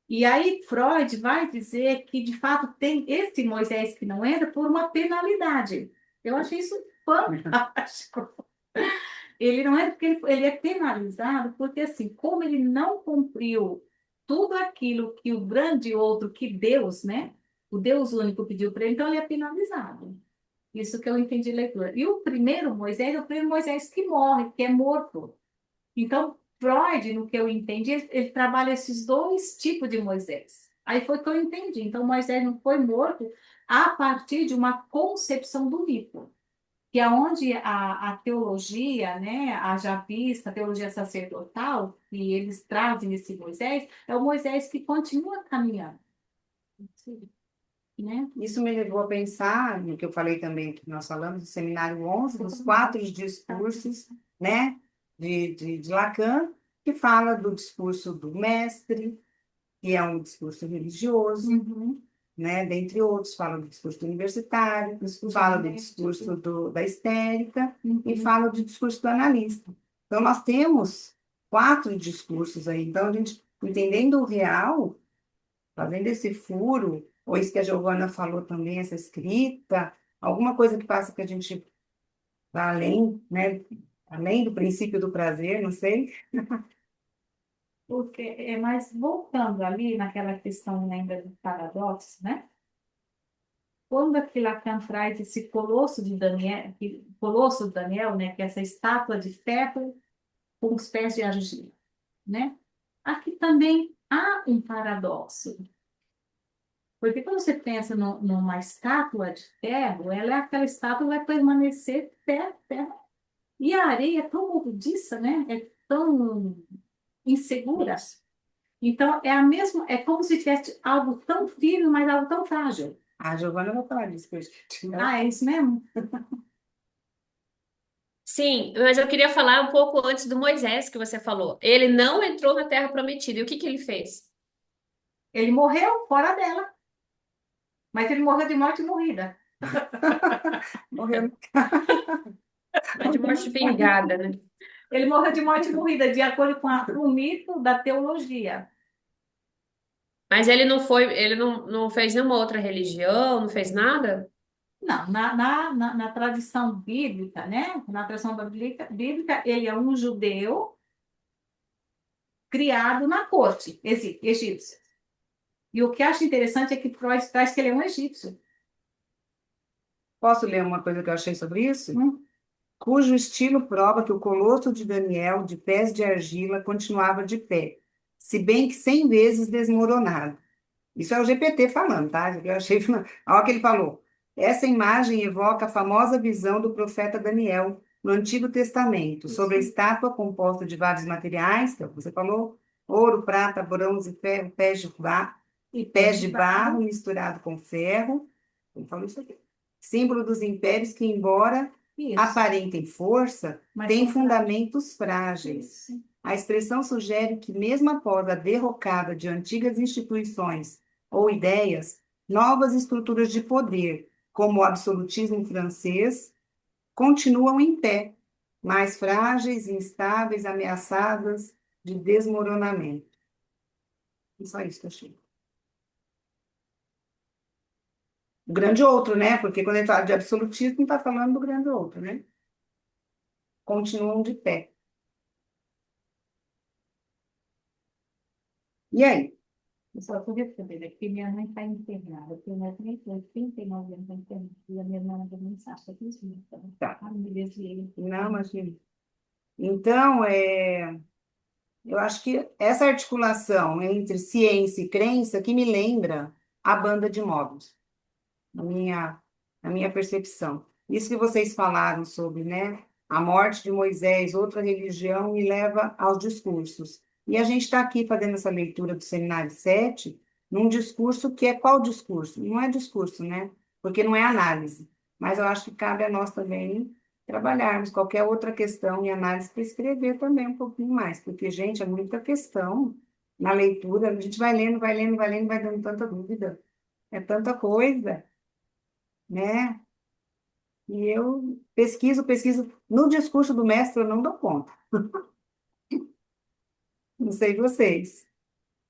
C: E aí Freud vai dizer que, de fato, tem esse Moisés que não entra por uma penalidade. Eu achei isso fantástico. Ele não é porque ele é penalizado, porque assim, como ele não cumpriu tudo aquilo que o grande outro, que Deus, né? O Deus único pediu para ele, então ele é penalizado. Isso que eu entendi de leitura. E o primeiro Moisés é o primeiro Moisés que morre, que é morto. Então, Freud, no que eu entendi, ele trabalha esses dois tipos de Moisés. Aí foi que eu entendi. Então, Moisés não foi morto a partir de uma concepção do mito, que é onde a teologia, né, a javista, a teologia sacerdotal, que eles trazem esse Moisés, é o Moisés que continua caminhando, né?
B: Isso me levou a pensar no que eu falei também, que nós falamos do seminário 11, dos quatro discursos, né, de Lacan, que fala do discurso do mestre, que é um discurso religioso,
C: Uhum.
B: né, dentre outros, fala do discurso universitário,
C: Discurso
B: fala do
C: honesto.
B: discurso da histérica e
C: Uhum.
B: fala do discurso do analista. Então, nós temos quatro discursos aí. Então, a gente, entendendo o real, fazendo esse furo, ou isso que a Giovana falou também, essa escrita, alguma coisa que faça que a gente vá além, né? Além do princípio do prazer, não sei.
C: Porque, mas voltando ali naquela questão ainda do paradoxo, né? Quando aqui Lacan traz esse colosso de Daniel, né? Que é essa estátua de ferro com os pés de argila, né? Aqui também há um paradoxo. Porque quando você pensa numa estátua de ferro, ela é aquela estátua que vai permanecer ferro, ferro. E a areia é tão movediça, né? É tão insegura. Então, é a mesma, é como se tivesse algo tão firme, mas algo tão frágil.
B: A Giovana vai falar disso, pois.
C: Ah, é isso mesmo?
E: Sim, mas eu queria falar um pouco antes do Moisés que você falou. Ele não entrou na Terra Prometida. E o que que ele fez?
C: Ele morreu fora dela, mas ele morreu de morte morrida.
B: Morreu.
E: Foi de morte vingada, né?
C: Ele morreu de morte morrida, de acordo com o mito da teologia.
E: Mas ele não foi, ele não fez nenhuma outra religião, não fez nada?
C: Não, na tradição bíblica, né? Na tradição bíblica, ele é um judeu criado na corte egípcia. E o que acho interessante é que Freud traz que ele é um egípcio.
B: Posso ler uma coisa que eu achei sobre isso?
C: Hum?
B: cujo estilo prova que o colosso de Daniel, de pés de argila, continuava de pé, se bem que 100 vezes desmoronado. Isso é o GPT falando, tá? Eu achei, olha o que ele falou. Essa imagem evoca a famosa visão do profeta Daniel no Antigo Testamento, sobre a estátua composta de vários materiais, que é o que você falou, ouro, prata, bronze, ferro, pés de barro misturado com ferro. Ele falou isso aqui. Símbolo dos impérios que, embora
C: Isso.
B: aparentem força,
C: Mas
B: têm
C: são
B: fundamentos frágeis.
C: Isso.
B: A expressão sugere que, mesmo após a derrocada de antigas instituições ou ideias, novas estruturas de poder, como o absolutismo francês, continuam em pé, mais frágeis, instáveis, ameaçadas de desmoronamento. E só isso que eu achei. O grande outro, né? Porque quando ele fala de absolutismo, não está falando do grande outro, né? Continuam de pé. E aí?
C: Eu só podia saber que minha mãe está internada. Eu tenho mais de 39 anos internada. E a minha irmã mandou mensagem para isso. Então,
B: Tá.
C: me desviei.
B: Não, imagina. Então, eu acho que essa articulação entre ciência e crença que me lembra a banda de móveis, na minha, na minha percepção. Isso que vocês falaram sobre, né, a morte de Moisés, outra religião, me leva aos discursos. E a gente está aqui fazendo essa leitura do Seminário 7, num discurso que é qual discurso? Não é discurso, né? Porque não é análise. Mas eu acho que cabe a nós também trabalharmos qualquer outra questão em análise para escrever também um pouquinho mais, porque, gente, é muita questão na leitura, a gente vai lendo, vai lendo, vai lendo, vai dando tanta dúvida, é tanta coisa, né? E eu pesquiso, pesquiso. No discurso do mestre eu não dou conta. Não sei vocês,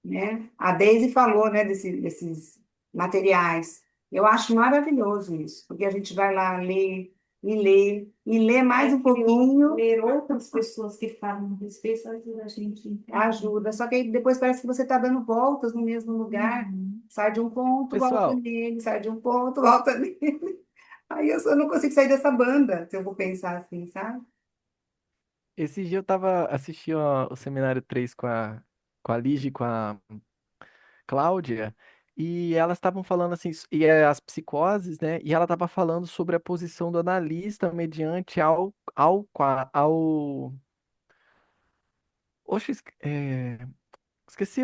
B: né? A Deise falou, né, desses materiais. Eu acho maravilhoso isso, porque a gente vai lá ler e ler mais um pouquinho,
C: Ler outras pessoas que falam a respeito ajuda a gente.
B: ajuda. Só que aí depois parece que você está dando voltas no mesmo lugar.
C: Uhum.
B: Sai de um ponto, volta
A: Pessoal,
B: nele, sai de um ponto, volta nele. Aí eu só não consigo sair dessa banda, se eu vou pensar assim, sabe?
A: esse dia eu tava assistindo o seminário 3 com a Lige, com a Cláudia, e elas estavam falando assim, as psicoses, né? E ela estava falando sobre a posição do analista mediante Oxe, esqueci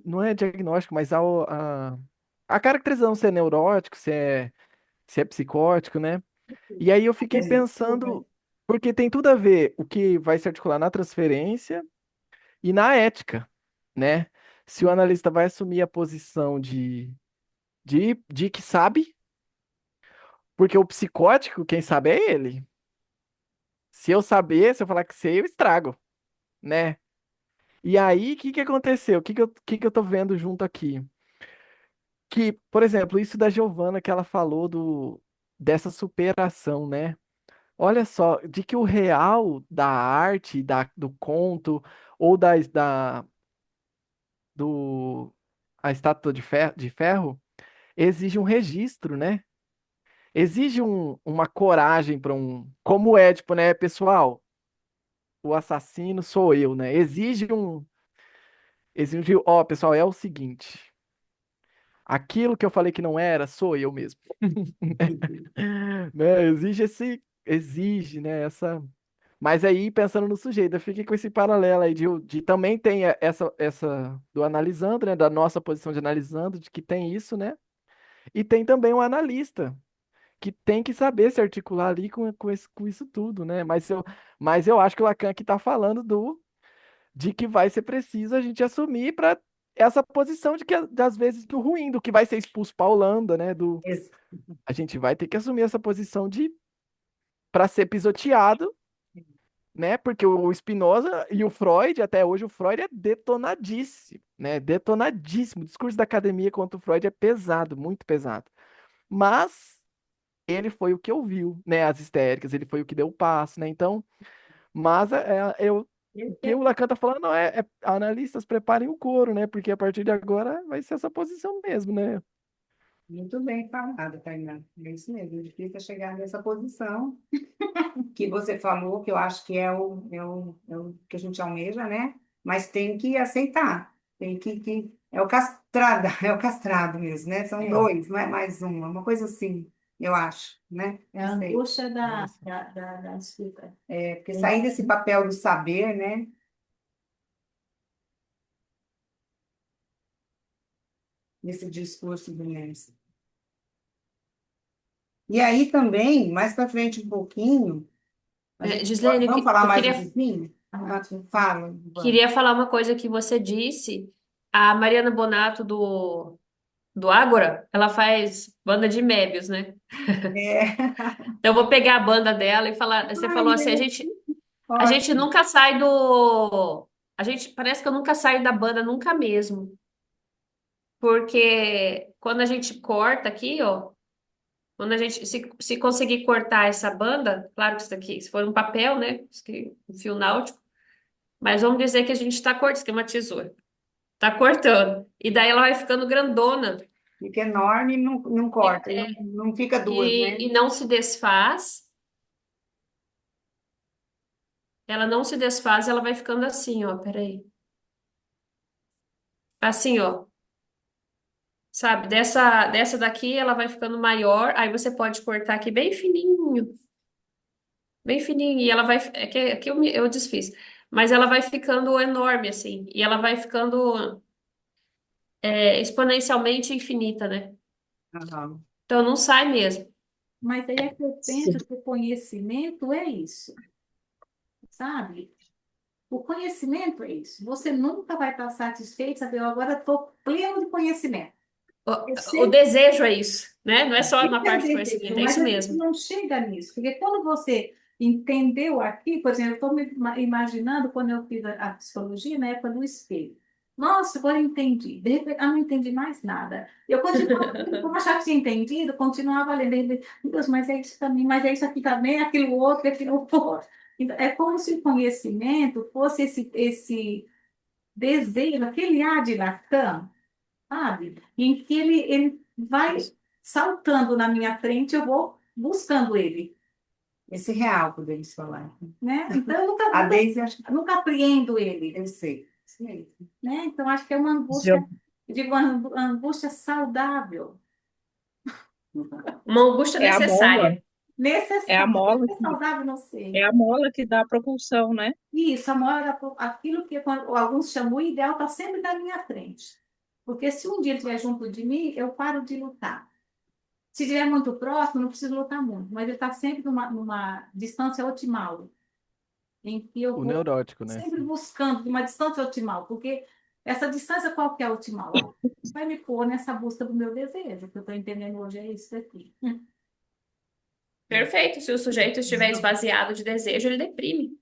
A: não é diagnóstico, mas a caracterização se é neurótico, se é psicótico, né? E aí eu fiquei pensando, porque tem tudo a ver o que vai se articular na transferência e na ética, né? Se o analista vai assumir a posição de que sabe, porque o psicótico, quem sabe é ele. Se eu saber, se eu falar que sei, eu estrago, né? E aí, o que que aconteceu? O que que eu tô vendo junto aqui? Que, por exemplo, isso da Giovana que ela falou dessa superação, né? Olha só, de que o real da arte, do conto, ou do, a estátua de ferro, exige um registro, né? Exige uma coragem para como é, tipo, né, pessoal, o assassino sou eu, né? Ó, pessoal, é o seguinte, aquilo que eu falei que não era, sou eu mesmo. Né? Exige, né, mas aí, pensando no sujeito, eu fiquei com esse paralelo aí de também tem essa do analisando, né? Da nossa posição de analisando, de que tem isso, né? E tem também o analista, que tem que saber se articular ali com isso tudo, né? Mas eu acho que o Lacan aqui está falando de que vai ser preciso a gente assumir para essa posição de que, das vezes, do ruim, do que vai ser expulso para a Holanda, né? A gente vai ter que assumir essa posição de para ser pisoteado, né? Porque o Spinoza e o Freud, até hoje o Freud é detonadíssimo, né? Detonadíssimo. O discurso da academia contra o Freud é pesado, muito pesado. Mas ele foi o que ouviu, né? As histéricas, ele foi o que deu o passo, né? Então, mas o que o Lacan tá falando não analistas preparem o couro, né? Porque a partir de agora vai ser essa posição mesmo, né?
B: Muito bem falado, Tainá. É isso mesmo, difícil é chegar nessa posição que você falou, que eu acho que é o que a gente almeja, né? Mas tem que aceitar, tem é o castrado, é o castrado mesmo, né? São
C: É,
B: dois, não é mais um, é uma coisa assim, eu acho, né?
C: é a
B: Não sei.
C: angústia da escuta.
B: É, porque sair desse papel do saber, né? Nesse discurso do Nelson. E aí também, mais para frente um pouquinho,
E: Gislene,
B: vamos falar
E: eu
B: mais um
E: queria,
B: pouquinho? Fala, Ivan.
E: queria falar uma coisa que você disse. A Mariana Bonato do Ágora, ela faz banda de mébios, né?
B: É.
E: Então eu vou pegar a banda dela e falar. Você
B: Ai,
E: falou assim, a gente
B: ótimo.
E: nunca sai do. A gente parece que eu nunca saio da banda, nunca mesmo. Porque quando a gente corta aqui, ó, quando a gente se conseguir cortar essa banda, claro que isso daqui, se for um papel, né? Isso aqui, um fio náutico, mas vamos dizer que a gente está cortando, isso aqui é uma tesoura. Tá cortando. E daí ela vai ficando grandona
B: Fica enorme e não corta, não fica duas, né?
E: e não se desfaz. Ela não se desfaz, ela vai ficando assim, ó. Peraí. Assim, ó. Sabe? Dessa daqui ela vai ficando maior. Aí você pode cortar aqui bem fininho. Bem fininho. E ela vai. É que eu desfiz. Mas ela vai ficando enorme, assim. E ela vai ficando exponencialmente infinita, né?
B: Aham.
E: Então não sai mesmo.
C: Mas aí é que eu penso que o conhecimento é isso, sabe? O conhecimento é isso. Você nunca vai estar satisfeito, sabe? Eu agora estou pleno de conhecimento. Eu
E: O
C: sempre
E: desejo é isso, né? Não é só na
C: fica
E: parte de
C: desejo,
E: conhecimento, é
C: mas
E: isso
C: a gente
E: mesmo.
C: não chega nisso. Porque quando você entendeu aqui, por exemplo, eu estou me imaginando quando eu fiz a psicologia, na época do espelho. Nossa, agora eu entendi. De repente, não entendi mais nada. Eu continuava, como eu achava que tinha entendido, continuava lendo. De repente, meu Deus, mas é isso também, mas é isso aqui também, aquilo outro, aquilo outro. Então, é como se o conhecimento fosse esse desejo, aquele ar de Lacan, sabe? Em que ele vai saltando na minha frente, eu vou buscando ele,
B: Esse real, podemos falar.
C: né? Então, eu nunca,
B: A
C: nunca,
B: Deise, acho que
C: nunca apreendo ele,
B: eu sei. Isso mesmo.
C: né? Então, acho que é uma angústia,
D: Gio-
C: eu digo, uma angústia saudável,
E: Uma angústia
D: É a mola,
E: necessária.
D: é a
C: necessária.
D: mola
C: É
D: que
C: saudável, não sei.
D: é a mola que dá a propulsão, né?
C: Isso, a maior, aquilo que alguns chamam o ideal está sempre na minha frente. Porque se um dia ele estiver junto de mim, eu paro de lutar. Se estiver muito próximo, não preciso lutar muito, mas ele está sempre numa distância otimal, em que eu
A: O
C: vou
A: neurótico, né?
C: sempre buscando uma distância otimal, porque essa distância qual que é a otimal? Vai me pôr nessa busca do meu desejo, o que eu estou entendendo hoje é isso aqui.
E: Perfeito. Se o sujeito estiver esvaziado de desejo, ele deprime.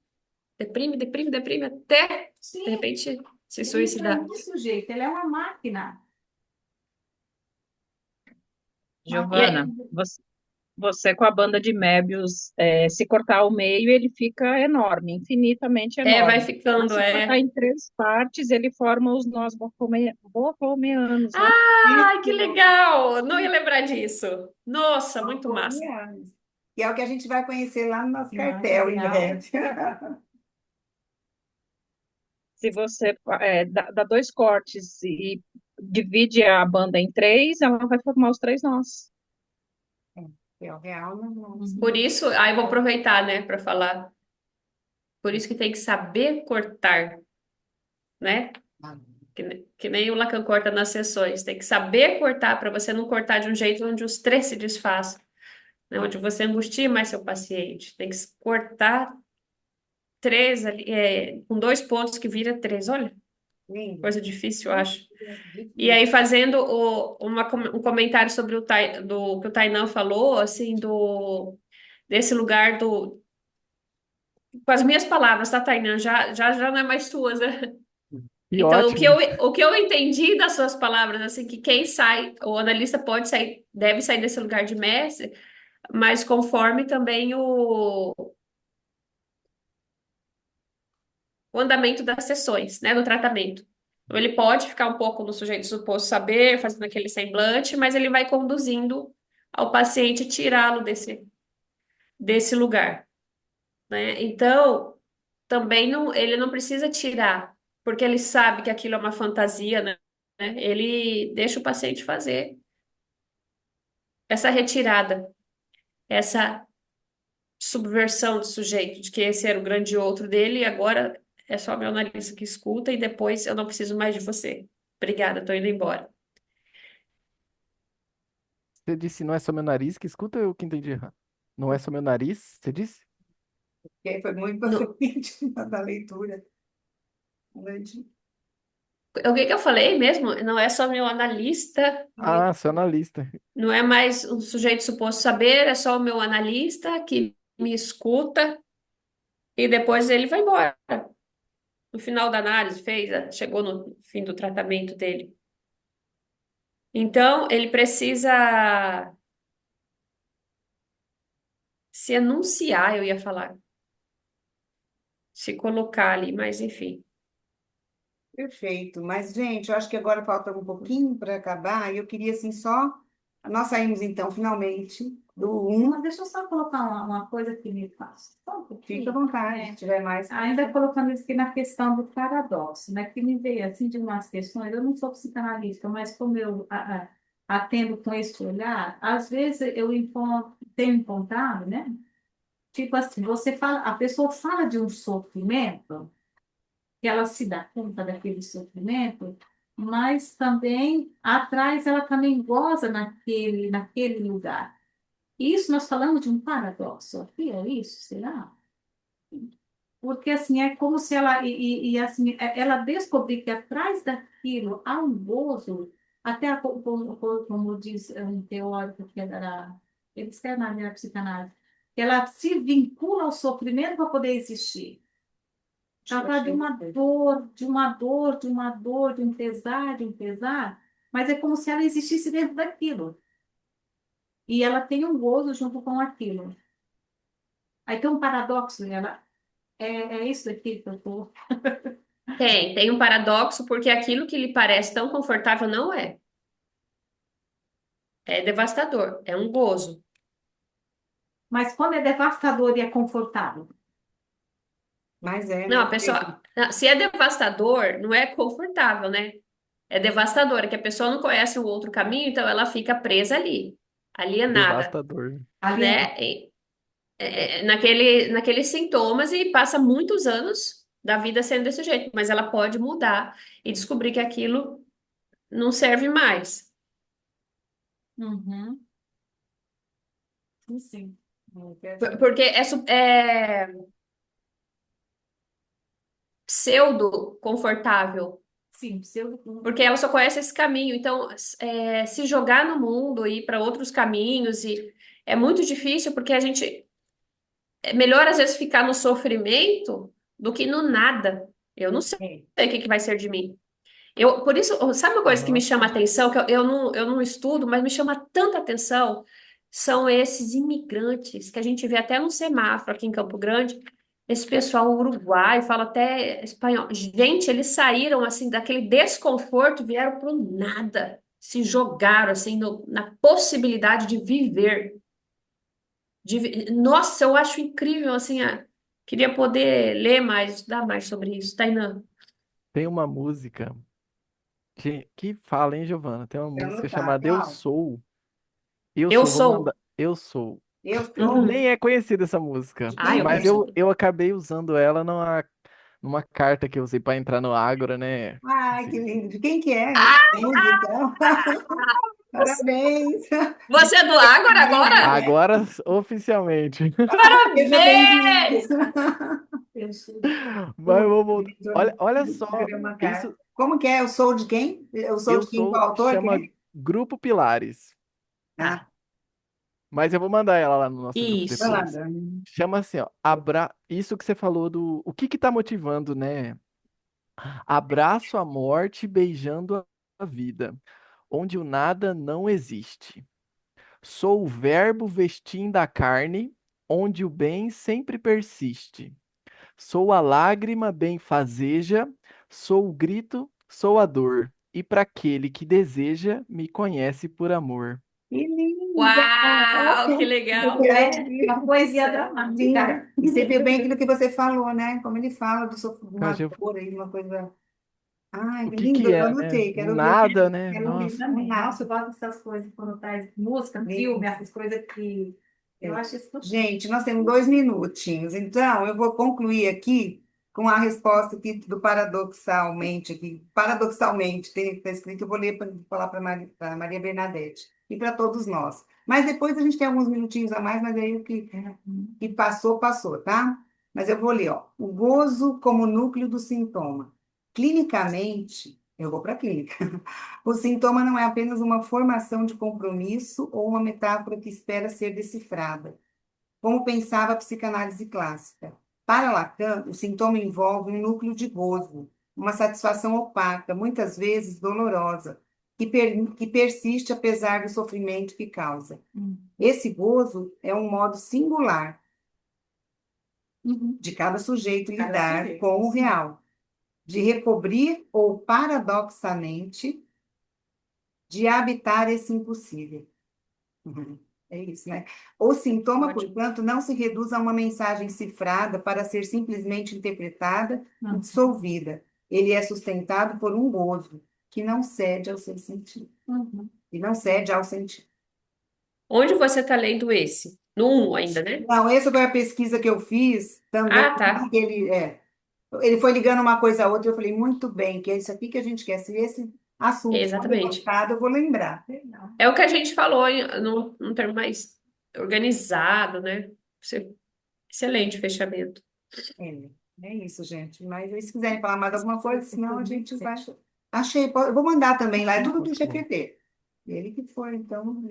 E: Deprime, deprime, deprime, até, de
C: Sim,
E: repente, se
C: ele está
E: suicidar.
C: no sujeito, ele é uma máquina.
E: E aí,
D: Giovana, você com a banda de Mébius, se cortar ao meio, ele fica enorme, infinitamente
E: vai
D: enorme. Mas
E: ficando,
D: se cortar em três partes, ele forma os nós borromeanos, né?
E: Ai, que
B: Isso,
E: legal! Não ia lembrar disso. Nossa, muito massa.
B: Alforrianos. E é o que a gente vai conhecer lá no nosso
C: Não, que
B: cartel, em
C: legal.
B: breve.
D: Se você dá dois cortes e divide a banda em três, ela vai formar os três nós.
B: É o real, não.
E: Por
C: Uhum.
E: isso, aí vou aproveitar, né, para falar. Por isso que tem que saber cortar, né? Que nem o Lacan corta nas sessões. Tem que saber cortar para você não cortar de um jeito onde os três se desfazem, né? Onde você angustia mais seu paciente. Tem que cortar três ali, com dois pontos que vira três. Olha,
B: Lindo.
E: coisa difícil, eu acho. E aí, fazendo um comentário sobre do que o Tainan falou, assim, desse lugar com as minhas palavras, tá, Tainan? Já não é mais tuas, né?
A: Que
E: Então,
A: ótimo.
E: o que eu entendi das suas palavras, assim, que quem sai, o analista pode sair, deve sair desse lugar de mestre, mas conforme também o andamento das sessões, né, do tratamento. Então, ele pode ficar um pouco no sujeito suposto saber, fazendo aquele semblante, mas ele vai conduzindo ao paciente tirá-lo desse lugar, né? Então, também não, ele não precisa tirar, porque ele sabe que aquilo é uma fantasia, né? Ele deixa o paciente fazer essa retirada, essa subversão do sujeito, de que esse era o grande outro dele e agora é só meu analista que escuta e depois eu não preciso mais de você. Obrigada, tô indo embora.
A: Você disse, não é só meu nariz que escuta, eu que entendi errado. Não é só meu nariz, você disse?
B: E aí foi muito para
E: No-
B: frente da leitura.
E: o que que eu falei mesmo? Não é só meu analista,
A: Ah, sou analista.
E: não é mais um sujeito suposto saber, é só o meu analista que me escuta e depois ele vai embora. No final da análise, chegou no fim do tratamento dele. Então, ele precisa se enunciar, eu ia falar, se colocar ali, mas enfim.
B: Perfeito. Mas, gente, eu acho que agora falta um pouquinho para acabar. E eu queria, assim, só. Nós saímos, então, finalmente, do um.
C: Mas deixa eu só colocar uma coisa que me faz. Só um
B: Fica à
C: pouquinho.
B: vontade, se tiver mais.
C: Ainda colocando isso aqui na questão do paradoxo, né? Que me veio assim de umas questões, eu não sou psicanalista, mas como eu atendo com esse olhar, às vezes tenho encontrado, né? Tipo assim, você fala, a pessoa fala de um sofrimento, que ela se dá conta daquele sofrimento, mas também atrás ela também goza naquele lugar. Isso nós falamos de um paradoxo aqui, é isso, será? Porque assim, é como se ela, assim, ela descobrir que atrás daquilo há um gozo, até como diz um teórico que era, ele escreve na minha psicanálise, que ela se vincula ao sofrimento para poder existir. Ela fala de uma dor, de uma dor, de uma dor, de um pesar, mas é como se ela existisse dentro daquilo. E ela tem um gozo junto com aquilo. Aí tem um paradoxo, ela, é isso aqui que eu estou.
E: Tem um paradoxo, porque aquilo que lhe parece tão confortável não é. É devastador, é um gozo.
C: Mas quando é devastador e é confortável?
B: Mas é,
E: Não,
B: né?
E: a pessoa, se é devastador, não é confortável, né? É devastador, é que a pessoa não conhece o outro caminho, então ela fica presa ali, alienada,
A: Devastador.
C: Alienado.
E: né? Naqueles sintomas e passa muitos anos da vida sendo desse jeito, mas ela pode mudar e descobrir que aquilo não serve mais.
C: Uhum. Sim, sim.
E: Porque é pseudo confortável,
C: Sim, pseudo.
E: porque ela só conhece esse caminho. Então, se jogar no mundo e ir para outros caminhos e é muito difícil porque a gente é melhor às vezes ficar no sofrimento do que no nada. Eu não sei
C: É.
E: o que que vai ser de mim. Por isso, sabe uma coisa que me chama
A: Nossa.
E: atenção, que eu não estudo, mas me chama tanta atenção, são esses imigrantes que a gente vê até no semáforo aqui em Campo Grande, esse pessoal uruguai, fala até espanhol. Gente, eles saíram assim daquele desconforto, vieram pro nada, se jogaram assim na possibilidade de viver. Nossa, eu acho incrível assim, queria poder ler mais, estudar mais sobre isso, Tainã.
A: Tem uma música que fala, hein, Giovana? Tem uma
B: Eu
A: música
B: não tá,
A: chamada Eu
B: qual?
A: Sou. Eu
E: Eu
A: sou, vou
E: sou.
A: mandar. Eu sou.
B: Eu sou.
E: Uhum.
A: Nem é conhecida essa música,
B: De
E: Ah,
B: quem
E: eu
B: que
A: mas
B: é?
A: eu acabei usando ela numa carta que eu usei para entrar no Ágora, né?
B: Ai, que
A: Assim.
B: lindo. De quem que é? Música. Parabéns.
E: Você é do Ágora agora?
B: É.
A: Agora, oficialmente.
B: Seja bem-vindo.
E: Parabéns!
C: Eu sou.
A: Mas eu
B: Pô,
A: vou voltar. Olha só,
B: escrever uma carta.
A: isso
B: Como que é? Eu sou de quem? Eu sou
A: eu
B: de quem?
A: sou,
B: Qual autor que
A: chama
B: é?
A: Grupo Pilares.
B: Ah,
A: Mas eu vou mandar ela lá no nosso grupo
E: Isso.
A: depois.
B: manda.
A: Chama assim, ó, isso que você falou do, o que tá motivando, né? Abraço a morte beijando a vida, onde o nada não existe. Sou o verbo vestindo a carne, onde o bem sempre persiste. Sou a lágrima benfazeja, sou o grito Sou a dor, e para aquele que deseja, me conhece por amor.
B: Que linda!
E: Uau, que
B: Eu
E: legal.
B: quero
C: É
B: ouvir.
C: uma poesia dramática.
B: Linda. E você viu bem aquilo que você falou, né? Como ele fala de uma
A: Mas
B: dor aí, uma coisa. Ai,
A: o
B: que
A: que
B: lindo,
A: que
B: eu
A: é, né?
B: anotei,
A: Um
B: quero ouvir.
A: nada, né?
B: Quero ouvir
A: Nossa.
C: Também.
B: nada.
C: Nossa, eu gosto dessas coisas quando traz música, filme, essas coisas que eu
B: É.
C: acho isso.
B: Gente, nós temos 2 minutinhos, então eu vou concluir aqui com a resposta aqui do paradoxalmente, aqui, paradoxalmente, está escrito, eu vou ler para falar para Maria Bernadette e para todos nós. Mas depois a gente tem alguns minutinhos a mais, mas aí o que passou, passou, tá? Mas eu vou ler, ó. O gozo como núcleo do sintoma. Clinicamente, eu vou para a clínica. O sintoma não é apenas uma formação de compromisso ou uma metáfora que espera ser decifrada, como pensava a psicanálise clássica. Para Lacan, o sintoma envolve um núcleo de gozo, uma satisfação opaca, muitas vezes dolorosa, que persiste apesar do sofrimento que causa. Esse gozo é um modo singular
C: Uhum.
B: de cada sujeito
C: Cada
B: lidar
C: sujeito,
B: com o
C: sim.
B: real, de recobrir ou, paradoxalmente, de habitar esse impossível. Uhum. É isso, né? O sintoma,
E: Ótimo.
B: portanto, não se reduz a uma mensagem cifrada para ser simplesmente interpretada e
C: Uhum.
B: dissolvida. Ele é sustentado por um gozo que não cede ao seu sentido.
C: Uhum.
B: E não cede ao sentido.
E: Onde você está lendo esse? No 1 ainda, né?
B: Não, essa foi a pesquisa que eu fiz também.
E: Ah, tá.
B: Ele foi ligando uma coisa a outra, eu falei, muito bem, que é isso aqui que a gente quer. Se esse assunto for
E: Exatamente.
B: levantado, eu vou lembrar.
C: Legal.
E: É o que a gente falou num termo mais organizado, né? Excelente fechamento.
B: É, é isso, gente. Mas aí, se quiserem falar mais alguma coisa, senão a gente vai. Achei, eu vou mandar também lá, é tudo do
A: Muito bom.
B: GPT. Ele que foi, então.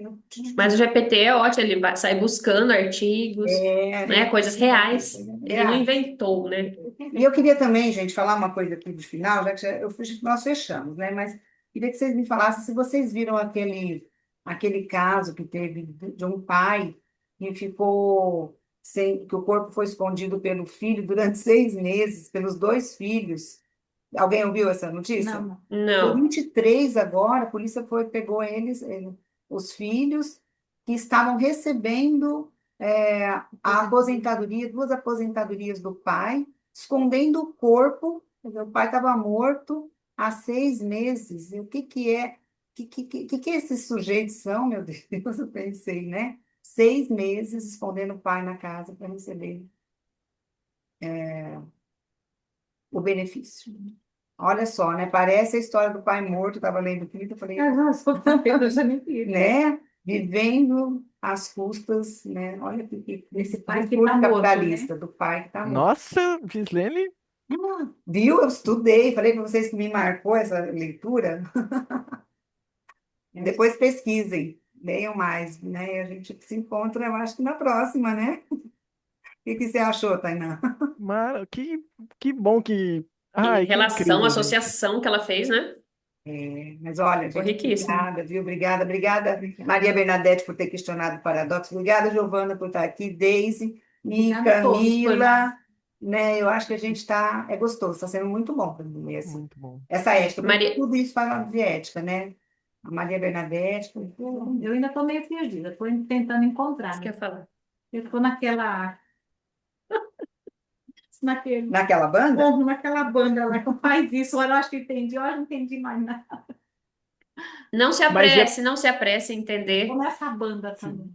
E: Mas o GPT é ótimo, ele sai buscando artigos, né?
B: É,
E: Coisas reais. Ele não
B: é.
E: inventou, né?
B: E eu queria também, gente, falar uma coisa aqui de final, já que nós fechamos, né? Mas queria que vocês me falassem se vocês viram aquele caso que teve de um pai que ficou sem, que o corpo foi escondido pelo filho durante 6 meses, pelos dois filhos. Alguém ouviu essa notícia?
C: Não, não.
B: Dia
E: Não.
B: 23 agora, a polícia pegou os filhos que estavam recebendo a aposentadoria, 2 aposentadorias do pai, escondendo o corpo. Quer dizer, o pai estava morto há 6 meses. E o que que é? Que esses sujeitos são, meu Deus? Eu pensei, né? 6 meses escondendo o pai na casa para receber o benefício. Olha só, né? Parece a história do pai morto, estava lendo o livro, eu falei,
C: Nossa, eu já nem vi.
B: né? Vivendo às custas, né? Olha
C: Esse
B: que
C: pai que
B: discurso
C: tá morto, né?
B: capitalista do pai que está morto.
A: Nossa, Gislene,
B: Viu? Eu estudei, falei para vocês que me marcou essa leitura. Depois pesquisem, leiam mais, né? E a gente se encontra, eu acho que na próxima, né? O que você achou, Tainá?
A: que bom que.
E: E
A: Ai, que
E: relação,
A: incrível, gente.
E: associação que ela fez, né?
B: Mas olha,
E: Foi
B: gente,
E: riquíssimo.
B: obrigada, viu? Obrigada, Maria Bernadette, por ter questionado o paradoxo. Obrigada, Giovana, por estar aqui. Deise, e
C: Obrigada a todos por
B: Camila, né? Eu acho que a gente está. É gostoso, está sendo muito bom para mim
A: Muito bom.
B: essa ética, porque
E: Maria,
B: tudo isso fala de ética, né? A Maria Bernadette.
C: Eu ainda estou meio perdida, estou tentando encontrar,
E: você
C: né?
E: quer falar?
C: Eu estou naquele,
B: Naquela banda?
C: naquela banda lá que faz isso, eu acho que entendi, eu não entendi mais nada.
A: Mas é.
E: Não se apresse em
C: Estou
E: entender.
C: nessa banda
B: Sim.
C: também.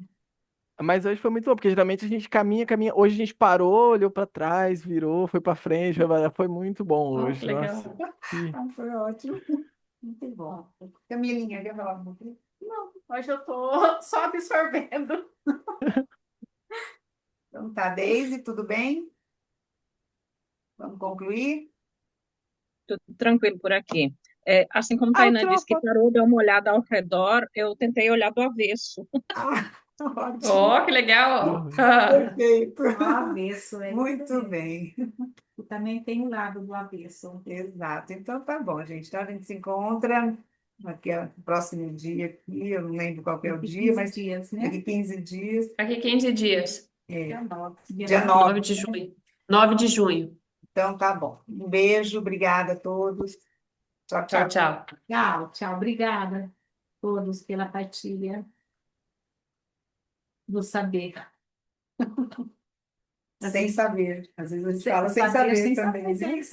A: Mas hoje foi muito bom, porque geralmente a gente caminha, caminha. Hoje a gente parou, olhou pra trás, virou, foi pra frente, foi muito bom
E: Oh, que
A: hoje. Nossa.
E: legal.
A: Que-
B: Ah, foi ótimo. Muito bom. Camilinha, quer falar um pouquinho?
C: Não, hoje eu estou só absorvendo.
B: Então tá, Deise, tudo bem? Vamos concluir?
D: Tudo tranquilo por aqui. É, assim como
B: Ah,
D: Tainá disse que parou, deu uma olhada ao redor, eu tentei olhar do avesso.
B: ah, ótimo.
E: Oh, que legal.
B: Perfeito.
C: O avesso, é isso
B: Muito
C: mesmo.
B: bem.
C: E também tem o lado do avesso.
B: Exato. Então tá bom, gente. Então a gente se encontra aqui no próximo dia aqui. Eu não lembro qual que é o
C: Daqui
B: dia,
C: 15
B: mas
C: dias, né?
B: daqui 15 dias.
E: Daqui 15 dias,
C: Dia 9.
B: Dia
E: 9
B: 9.
E: de junho. 9 de junho.
B: Então tá bom. Um beijo, obrigada a todos. Tchau,
E: Tchau,
B: tchau.
E: tchau.
C: Tchau, tchau. Obrigada a todos pela partilha do saber.
B: Sem saber. Às vezes a gente
C: Sem
B: fala sem
C: saber,
B: saber
C: sem
B: também,
C: saber,
B: né?
C: sem